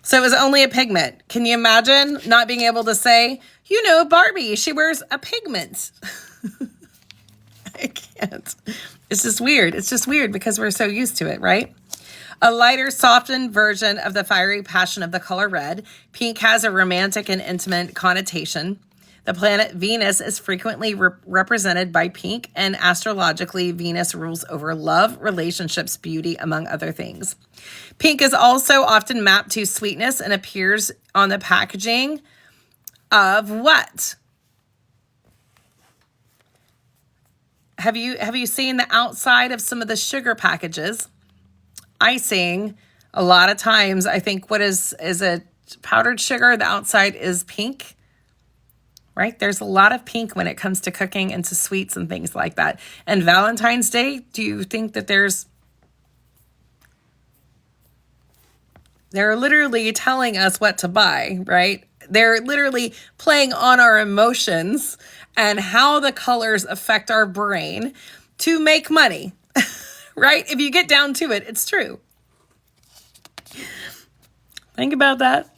So it was only a pigment. Can you imagine not being able to say, Barbie, she wears a pigment. I can't. It's just weird. It's just weird because we're so used to it, right? A lighter, softened version of the fiery passion of the color red. Pink has a romantic and intimate connotation. The planet Venus is frequently represented by pink, and astrologically, Venus rules over love, relationships, beauty, among other things. Pink is also often mapped to sweetness and appears on the packaging of what? Have you seen the outside of some of the sugar packages? Icing, a lot of times, I think what is a powdered sugar, the outside is pink, right? There's a lot of pink when it comes to cooking and to sweets and things like that. And Valentine's Day, do you think that they're literally telling us what to buy, right? They're literally playing on our emotions and how the colors affect our brain to make money, right? If you get down to it, it's true. Think about that.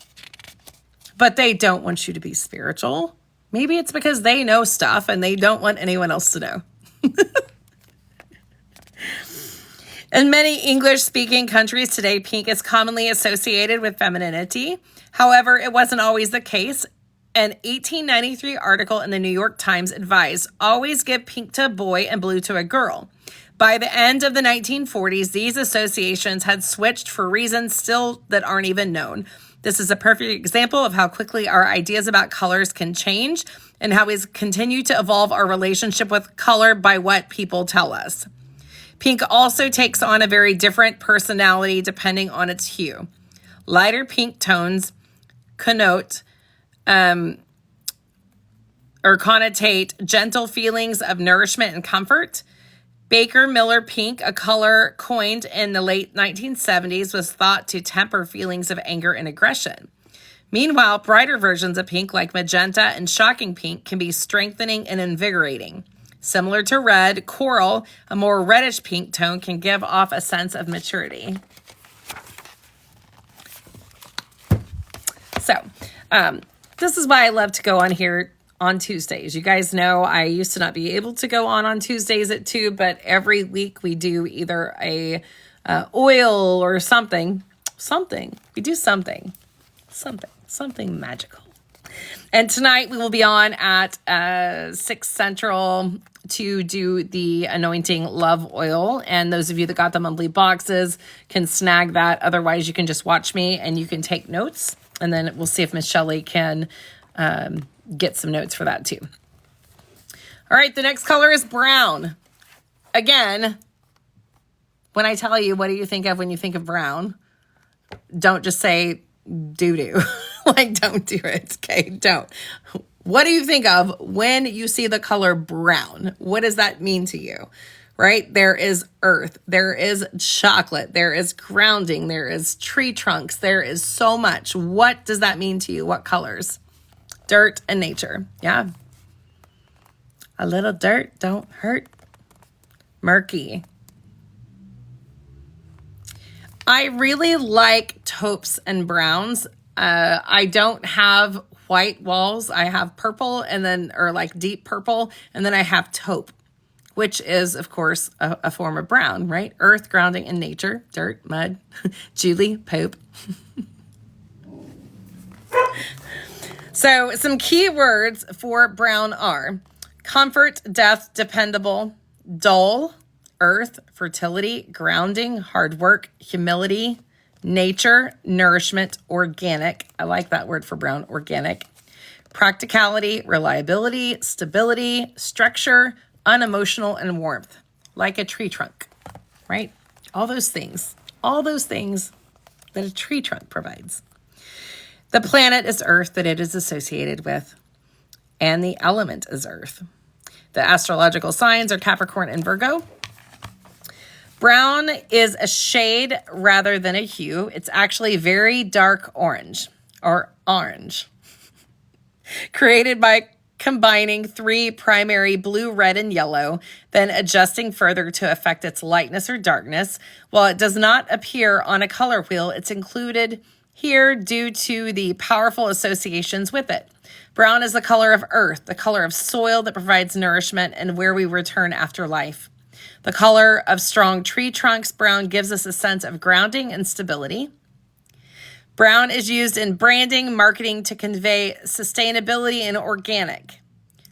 But they don't want you to be spiritual. Maybe it's because they know stuff and they don't want anyone else to know. In many English-speaking countries today, pink is commonly associated with femininity. However, it wasn't always the case. An 1893 article in the New York Times advised, always give pink to a boy and blue to a girl. By the end of the 1940s, these associations had switched for reasons still that aren't even known. This is a perfect example of how quickly our ideas about colors can change and how we continue to evolve our relationship with color by what people tell us. Pink also takes on a very different personality depending on its hue. Lighter pink tones connotate gentle feelings of nourishment and comfort. Baker Miller pink, a color coined in the late 1970s, was thought to temper feelings of anger and aggression. Meanwhile, brighter versions of pink like magenta and shocking pink can be strengthening and invigorating. Similar to red, coral, a more reddish pink tone, can give off a sense of maturity. So, this is why I love to go on here on Tuesdays. You guys know I used to not be able to go on Tuesdays at 2, but every week we do either a oil or something. We do something magical. And tonight we will be on at 6 Central to do the Anointing Love Oil. And those of you that got the monthly boxes can snag that. Otherwise, you can just watch me and you can take notes. And then we'll see if Miss Shelley can get some notes for that too. All right, the next color is brown. Again, when I tell you, what do you think of when you think of brown? Don't just say doo-doo. Like, don't do it. Okay, don't. What do you think of when you see the color brown? What does that mean to you? Right? There is earth. There is chocolate. There is grounding. There is tree trunks. There is so much. What does that mean to you? What colors? Dirt and nature. Yeah. A little dirt don't hurt. Murky. I really like taupes and browns. I don't have white walls. I have purple and then, or like deep purple. And then I have taupe, which is, of course, a form of brown, right? Earth, grounding, and nature. Dirt, mud. Julie, Pope. So some key words for brown are comfort, depth, dependable, dull, earth, fertility, grounding, hard work, humility, nature, nourishment, organic. I like that word for brown, organic. Practicality, reliability, stability, structure, unemotional, and warmth. Like a tree trunk, right? All those things that a tree trunk provides. The planet is Earth that it is associated with, and the element is Earth. The astrological signs are Capricorn and Virgo. Brown is a shade rather than a hue. It's actually very dark orange, or orange, created by combining 3 primary blue, red, and yellow, then adjusting further to affect its lightness or darkness. While it does not appear on a color wheel, it's included here due to the powerful associations with it. Brown is the color of earth, the color of soil that provides nourishment and where we return after life. The color of strong tree trunks, brown gives us a sense of grounding and stability. Brown is used in branding, marketing to convey sustainability and organic,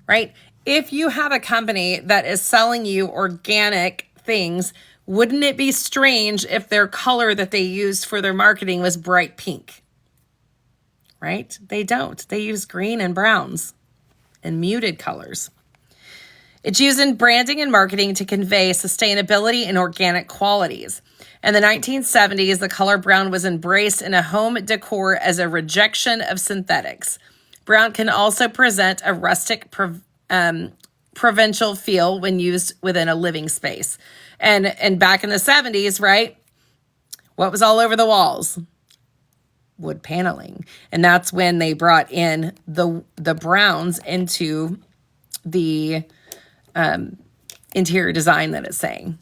right? If you have a company that is selling you organic things, wouldn't it be strange if their color that they used for their marketing was bright pink, right? They don't. They use green and browns and muted colors. It's used in branding and marketing to convey sustainability and organic qualities. In the 1970s, the color brown was embraced in a home decor as a rejection of synthetics. Brown can also present a rustic, provincial feel when used within a living space. And back in the 70s, right? What was all over the walls? Wood paneling. And that's when they brought in the browns into the interior design that it's saying.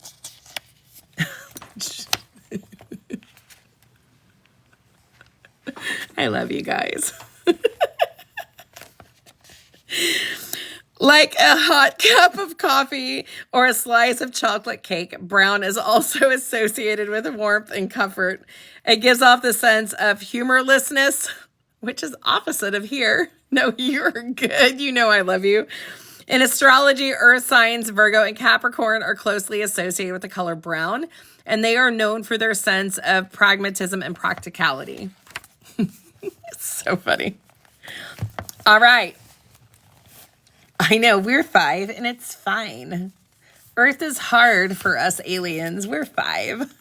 I love you guys. Like a hot cup of coffee or a slice of chocolate cake, brown is also associated with warmth and comfort. It gives off the sense of humorlessness, which is opposite of here. No, you're good. You know I love you. In astrology, earth signs Virgo and Capricorn are closely associated with the color brown, and they are known for their sense of pragmatism and practicality. It's so funny. All right. I know, we're 5, and it's fine. Earth is hard for us aliens. We're 5.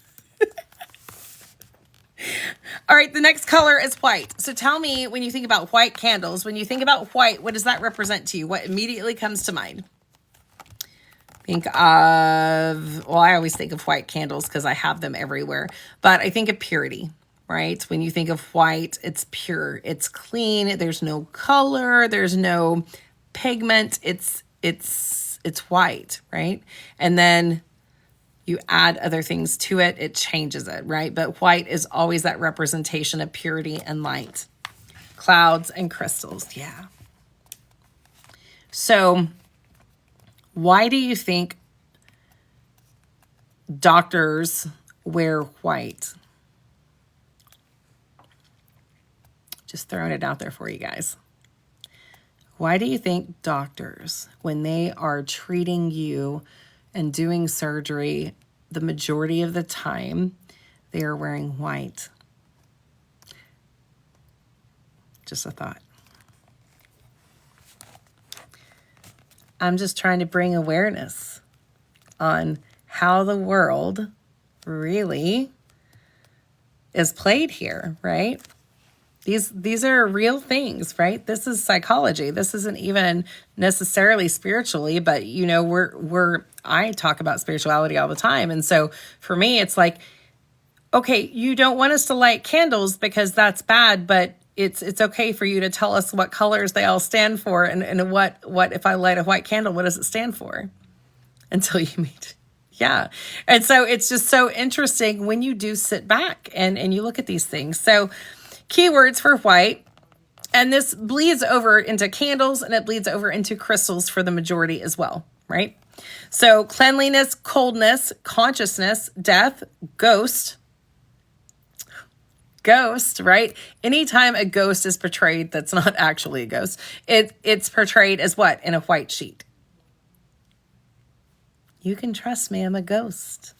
All right, the next color is white. So tell me, when you think about white candles, when you think about white, what does that represent to you? What immediately comes to mind? Think of, well, I always think of white candles because I have them everywhere. But I think of purity, right? When you think of white, it's pure, it's clean, there's no color, there's no pigment, it's white, right? And then you add other things to it, it changes it, right? But white is always that representation of purity and light. Clouds and crystals, yeah. So why do you think doctors wear white? Just throwing it out there for you guys. Why do you think doctors, when they are treating you and doing surgery, the majority of the time, they are wearing white? Just a thought. I'm just trying to bring awareness on how the world really is played here, right? These are real things, right? This is psychology. This isn't even necessarily spiritually, but you know, I talk about spirituality all the time. And so for me, it's like, okay, you don't want us to light candles because that's bad, but it's okay for you to tell us what colors they all stand for and what if I light a white candle, what does it stand for? Until you meet. Yeah. And so it's just so interesting when you do sit back and you look at these things. So keywords for white, and this bleeds over into candles and it bleeds over into crystals for the majority as well, right? So cleanliness, coldness, consciousness, death, ghost, right? Anytime a ghost is portrayed that's not actually a ghost, it's portrayed as what? In a white sheet. You can trust me, I'm a ghost.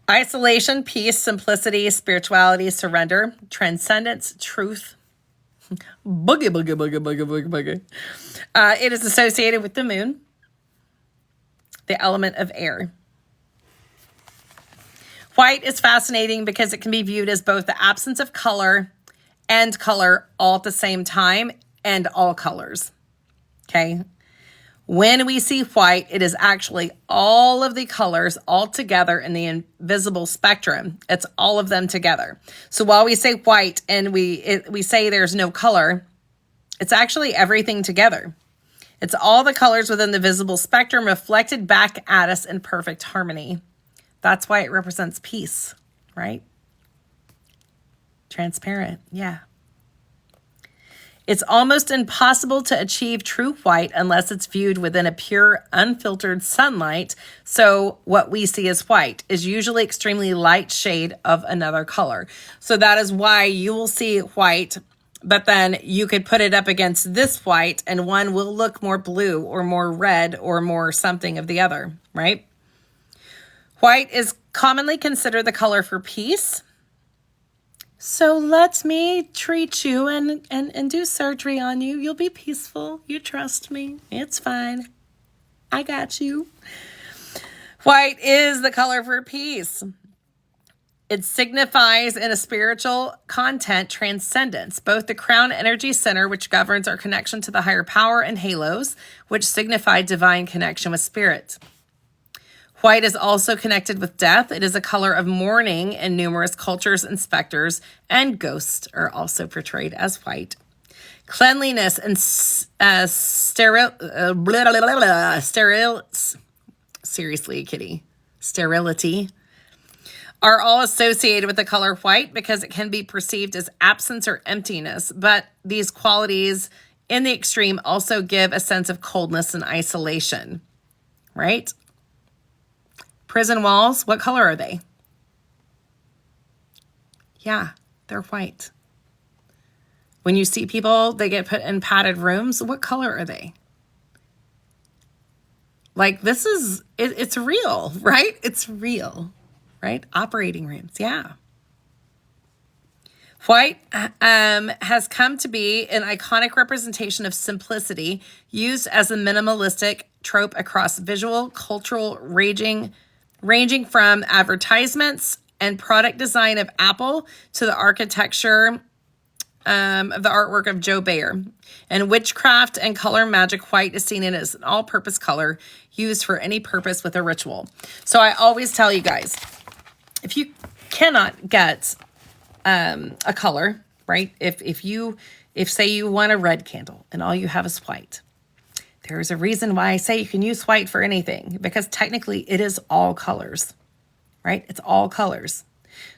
Isolation, peace, simplicity, spirituality, surrender, transcendence, truth. Boogie, boogie, boogie, boogie, boogie, boogie. It is associated with the moon, the element of air. White is fascinating because it can be viewed as both the absence of color and color all at the same time, and all colors. Okay? When we see white, it is actually all of the colors all together in the invisible spectrum. It's all of them together. So while we say white and we say there's no color, it's actually everything together. It's all the colors within the visible spectrum reflected back at us in perfect harmony. That's why it represents peace, right? Transparent, yeah. It's almost impossible to achieve true white unless it's viewed within a pure, unfiltered sunlight. So what we see as white is usually extremely light shade of another color. So that is why you will see white, but then you could put it up against this white and one will look more blue or more red or more something of the other, right? White is commonly considered the color for peace. So let me treat you and do surgery on you. You'll be peaceful. You trust me. It's fine. I got you. White is the color for peace. It signifies in a spiritual content transcendence, both the crown energy center, which governs our connection to the higher power, and halos, which signify divine connection with spirit. White is also connected with death. It is a color of mourning in numerous cultures, and specters and ghosts are also portrayed as white. Cleanliness and sterility are all associated with the color white because it can be perceived as absence or emptiness. But these qualities in the extreme also give a sense of coldness and isolation, right? Prison walls, what color are they? Yeah, they're white. When you see people, they get put in padded rooms, what color are they? Like this is, it's real, right? It's real, right? Operating rooms, yeah. White has come to be an iconic representation of simplicity, used as a minimalistic trope across visual, cultural, ranging from advertisements and product design of Apple to the architecture of the artwork of Joe Bayer. And witchcraft and color magic, white is seen as an all-purpose color used for any purpose with a ritual. So I always tell you guys, if you cannot get a color, right? If say you want a red candle and all you have is white, there's a reason why I say you can use white for anything, because technically it is all colors, right? It's all colors.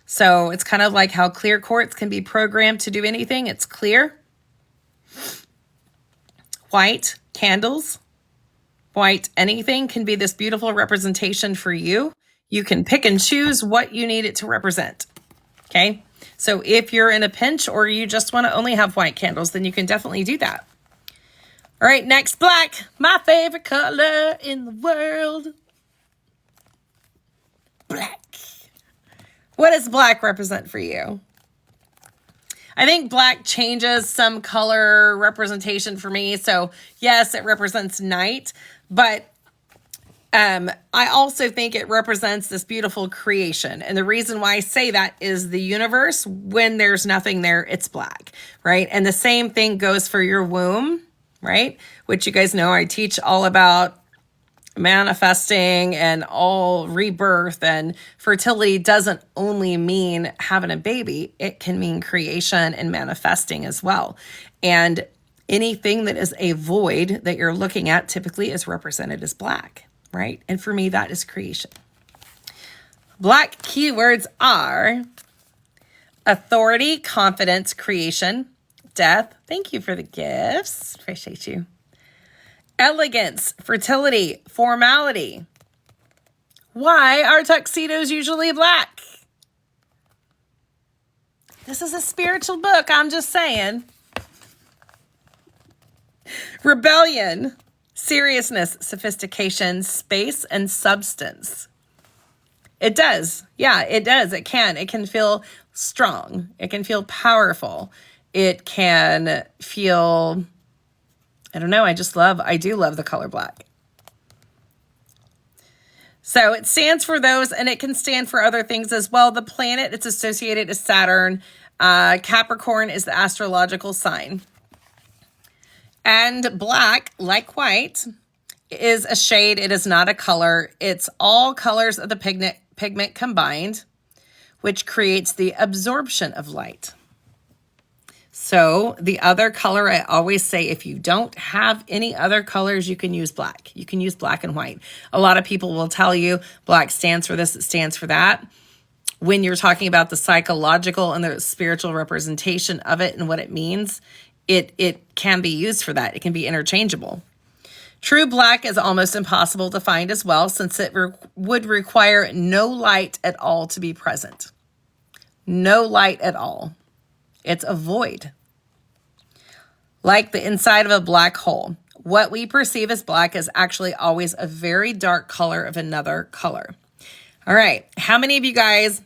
So it's kind of like how clear quartz can be programmed to do anything. It's clear. White candles, white anything can be this beautiful representation for you. You can pick and choose what you need it to represent. Okay. So if you're in a pinch or you just want to only have white candles, then you can definitely do that. All right, next, black, my favorite color in the world. Black. What does black represent for you? I think black changes some color representation for me. So yes, it represents night, but I also think it represents this beautiful creation. And the reason why I say that is the universe, when there's nothing there, it's black, right? And the same thing goes for your womb, right? Which you guys know I teach all about manifesting and all rebirth, and fertility doesn't only mean having a baby. It can mean creation and manifesting as well. And anything that is a void that you're looking at typically is represented as black, right? And for me, that is creation. Black keywords are authority, confidence, creation, death. Thank you for the gifts. Appreciate you. Elegance, fertility, formality. Why are tuxedos usually black? This is a spiritual book, I'm just saying. Rebellion, seriousness, sophistication, space, and substance. It does. Yeah, it does. It can. It can feel strong. It can feel powerful. It can feel, I don't know, I do love the color black. So it stands for those, and it can stand for other things as well. The planet it's associated is Saturn. Capricorn is the astrological sign. And black, like white, is a shade. It is not a color. It's all colors of the pigment combined, which creates the absorption of light. So the other color, I always say, if you don't have any other colors, you can use black. You can use black and white. A lot of people will tell you black stands for this, it stands for that. When you're talking about the psychological and the spiritual representation of it and what it means, it can be used for that. It can be interchangeable. True black is almost impossible to find as well, since it would require no light at all to be present. No light at all. It's a void. Like the inside of a black hole. What we perceive as black is actually always a very dark color of another color. All right. How many of you guys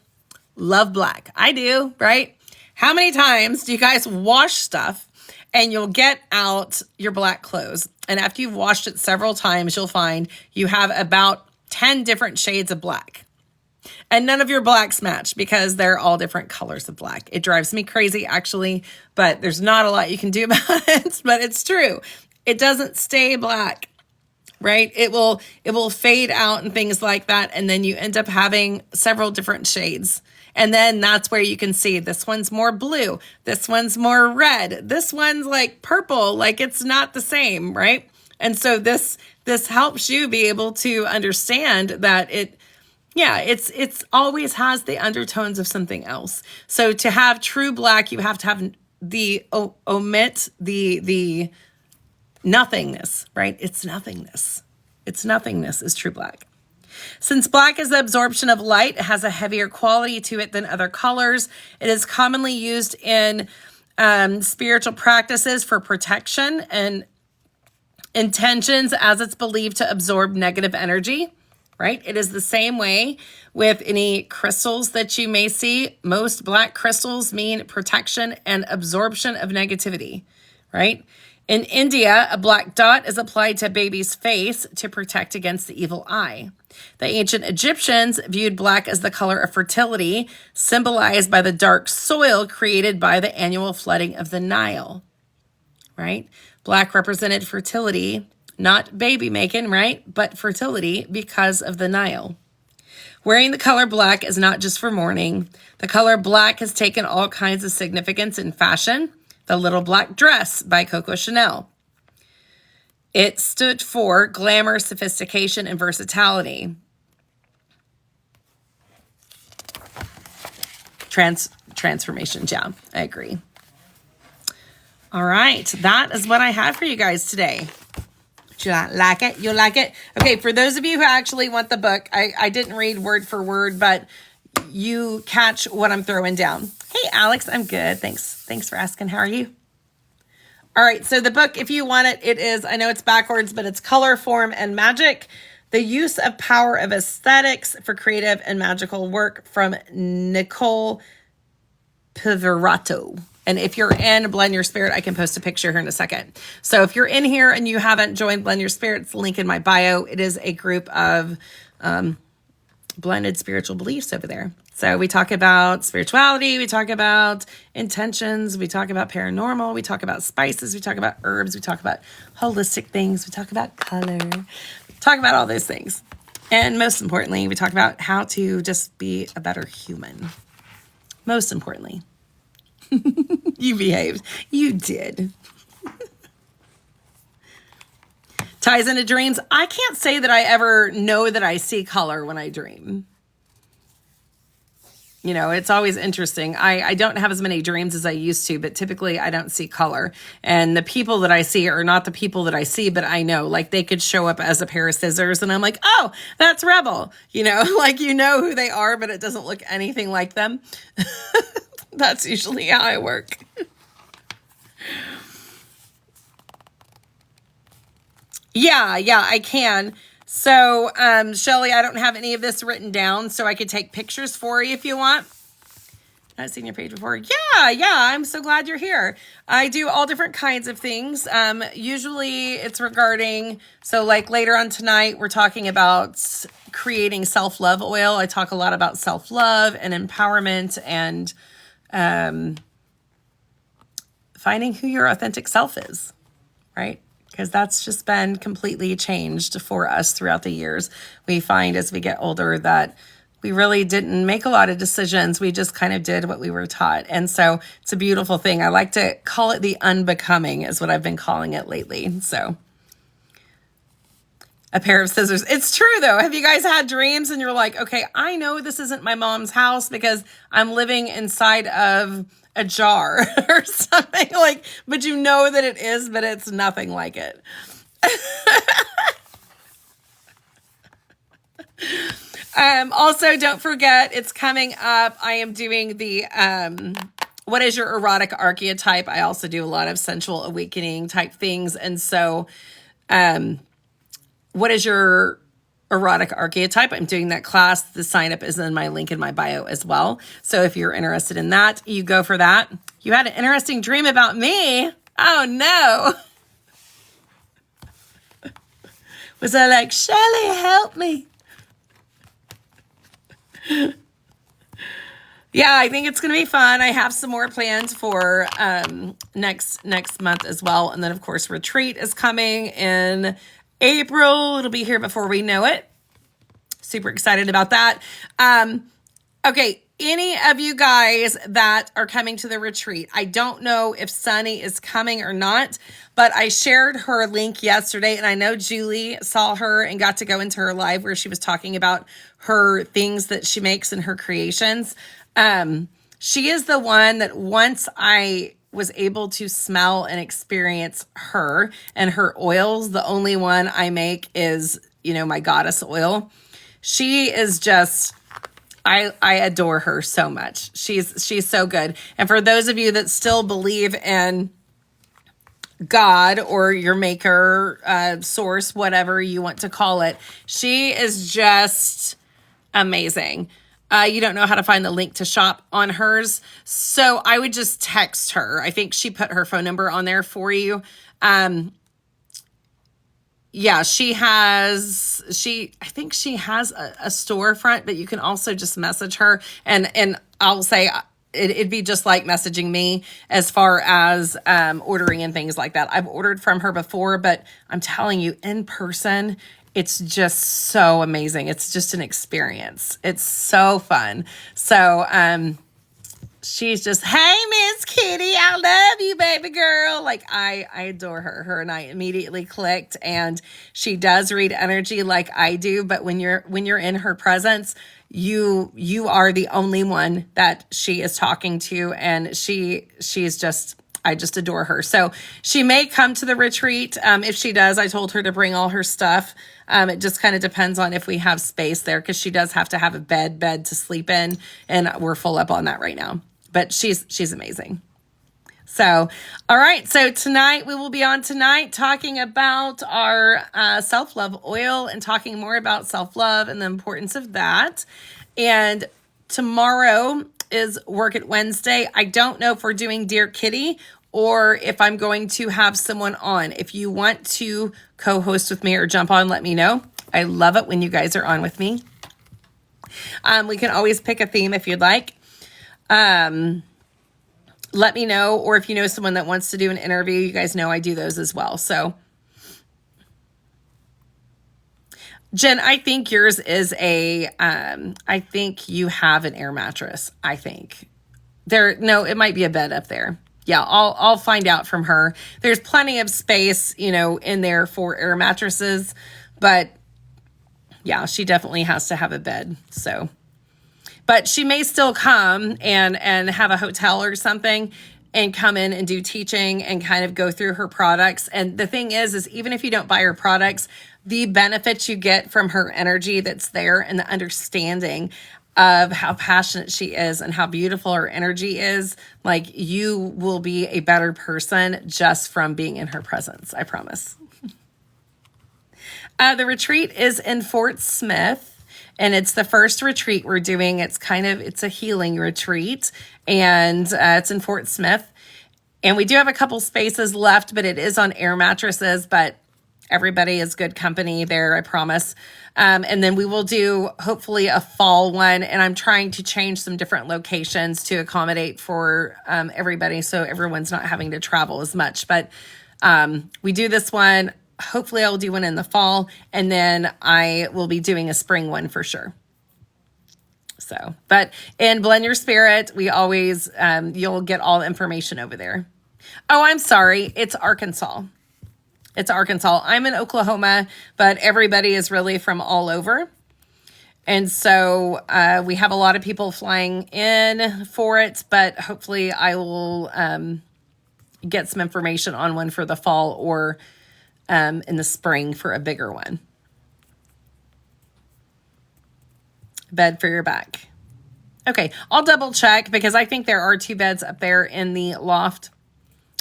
love black? I do, right? How many times do you guys wash stuff and you'll get out your black clothes, and after you've washed it several times, you'll find you have about 10 different shades of black? And none of your blacks match because they're all different colors of black. It drives me crazy, actually, but there's not a lot you can do about it, but it's true. It doesn't stay black, right? It will fade out and things like that, and then you end up having several different shades. And then that's where you can see this one's more blue, this one's more red, this one's like purple, like it's not the same, right? And so this helps you be able to understand that it's always has the undertones of something else. So to have true black, you have to have the omit the nothingness, right? It's nothingness. It's nothingness is true black. Since black is the absorption of light, it has a heavier quality to it than other colors. It is commonly used in spiritual practices for protection and intentions, as it's believed to absorb negative energy. Right? It is the same way with any crystals that you may see. Most black crystals mean protection and absorption of negativity, right? In India, a black dot is applied to a baby's face to protect against the evil eye. The ancient Egyptians viewed black as the color of fertility, symbolized by the dark soil created by the annual flooding of the Nile, right? Black represented fertility, not baby making, right? But fertility because of the Nile. Wearing the color black is not just for mourning. The color black has taken all kinds of significance in fashion. The Little Black Dress by Coco Chanel. It stood for glamour, sophistication, and versatility. Transformation, yeah, I agree. All right, that is what I have for you guys today. Do you like it? You like it? Okay, for those of you who actually want the book, I didn't read word for word, but you catch what I'm throwing down. Hey, Alex, I'm good. Thanks for asking. How are you? All right, so the book, if you want it, it is, I know it's backwards, but it's Color, Form, and Magic. The Use of Power of Aesthetics for Creative and Magical Work from Nicole Piverato. And if you're in Blend Your Spirit, I can post a picture here in a second. So if you're in here and you haven't joined Blend Your Spirit, it's the link in my bio. It is a group of blended spiritual beliefs over there. So we talk about spirituality, we talk about intentions, we talk about paranormal, we talk about spices, we talk about herbs, we talk about holistic things, we talk about color, we talk about all those things. And most importantly, we talk about how to just be a better human. Most importantly. You behaved. You did. Ties into dreams. I can't say that I ever know that I see color when I dream. You know, it's always interesting. I don't have as many dreams as I used to, but typically I don't see color. And the people that I see are not the people that I see, but I know, like they could show up as a pair of scissors and I'm like, oh, that's Rebel. You know, like you know who they are, but it doesn't look anything like them. That's usually how I work. Yeah, I can. So, Shelly, I don't have any of this written down, so I could take pictures for you if you want. I've seen your page before. Yeah, I'm so glad you're here. I do all different kinds of things. Usually it's regarding, so like later on tonight, we're talking about creating self-love oil. I talk a lot about self-love and empowerment and finding who your authentic self is, right? Because that's just been completely changed for us throughout the years. We find as we get older that we really didn't make a lot of decisions. We just kind of did what we were taught. And so it's a beautiful thing. I like to call it the unbecoming is what I've been calling it lately. So a pair of scissors. It's true though. Have you guys had dreams and you're like, okay, I know this isn't my mom's house because I'm living inside of a jar or something like, but you know that it is, but it's nothing like it. Also, don't forget, it's coming up. I am doing the, what is your erotic archetype? I also do a lot of sensual awakening type things. And so, what is your erotic archetype? I'm doing that class. The sign up is in my link in my bio as well. So if you're interested in that, you go for that. You had an interesting dream about me. Oh no. Was I like, Shelly, help me? Yeah, I think it's going to be fun. I have some more plans for next month as well. And then of course, retreat is coming in April. It'll be here before we know it. Super excited about that. Okay, any of you guys that are coming to the retreat, I don't know if Sunny is coming or not, but I shared her link yesterday, and I know Julie saw her and got to go into her live where she was talking about her things that she makes and her creations. She is the one that once I was able to smell and experience her and her oils. The only one I make is, my goddess oil. She is just, I adore her so much. She's so good. And for those of you that still believe in God or your maker, source, whatever you want to call it, she is just amazing. You don't know how to find the link to shop on hers. So I would just text her. I think she put her phone number on there for you. Yeah, I think she has a storefront, but you can also just message her and I'll say it'd be just like messaging me as far as ordering and things like that. I've ordered from her before, but I'm telling you, in person, It's just so amazing. It's just an experience. It's so fun. So, she's just, hey, Miss Kitty, I love you, baby girl. Like, I adore her. Her and I immediately clicked, and she does read energy like I do. But when you're in her presence, you are the only one that she is talking to, and she's just, I just adore her. So she may come to the retreat. If she does, I told her to bring all her stuff. It just kind of depends on if we have space there, because she does have to have a bed to sleep in, and we're full up on that right now. But she's amazing. So, all right. So tonight we will be on talking about our self-love oil and talking more about self-love and the importance of that. And tomorrow is Work It Wednesday. I don't know if we're doing Dear Kitty or if I'm going to have someone on. If you want to co-host with me or jump on, let me know. I love it when you guys are on with me. We can always pick a theme if you'd like. Let me know, or if you know someone that wants to do an interview, you guys know I do those as well. So, Jen, I think yours is I think you have an air mattress. I think no, it might be a bed up there. Yeah, I'll find out from her. There's plenty of space, in there for air mattresses, but yeah, she definitely has to have a bed. So, but she may still come and have a hotel or something and come in and do teaching and kind of go through her products. And the thing is even if you don't buy her products, the benefits you get from her energy that's there and the understanding of how passionate she is and how beautiful her energy is, like, you will be a better person just from being in her presence. I promise. The retreat is in Fort Smith. And it's the first retreat we're doing. It's a healing retreat, and it's in Fort Smith. And we do have a couple spaces left, but it is on air mattresses, but everybody is good company there, I promise. And then we will do hopefully a fall one, and I'm trying to change some different locations to accommodate for everybody, so everyone's not having to travel as much. But we do this one. Hopefully I'll do one in the fall, and then I will be doing a spring one for sure. So, but in Blend Your Spirit, we always, you'll get all the information over there. Oh, I'm sorry. It's Arkansas. I'm in Oklahoma, but everybody is really from all over. And so we have a lot of people flying in for it, but hopefully I will get some information on one for the fall or in the spring for a bigger one. Bed for your back. Okay, I'll double check because I think there are 2 beds up there in the loft.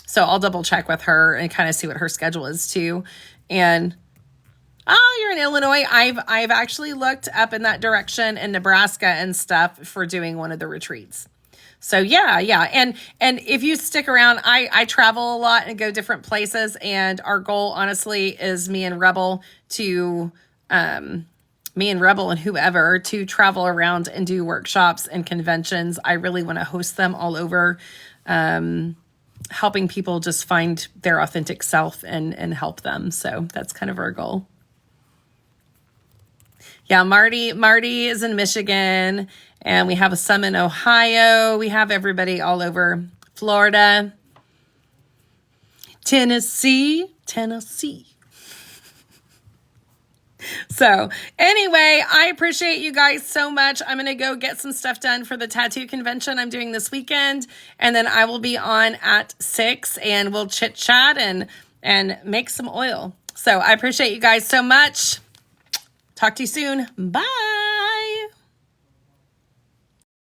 So I'll double check with her and kind of see what her schedule is too. And you're in Illinois. I've actually looked up in that direction in Nebraska and stuff for doing one of the retreats. So yeah. And if you stick around, I travel a lot and go different places. And our goal, honestly, is me and Rebel and whoever to travel around and do workshops and conventions. I really want to host them all over, helping people just find their authentic self and help them. So that's kind of our goal. Yeah, Marty is in Michigan, and we have some in Ohio. We have everybody all over Florida, Tennessee. So anyway, I appreciate you guys so much. I'm going to go get some stuff done for the tattoo convention I'm doing this weekend. And then I will be on at 6 and we'll chit chat and make some oil. So I appreciate you guys so much. Talk to you soon. Bye.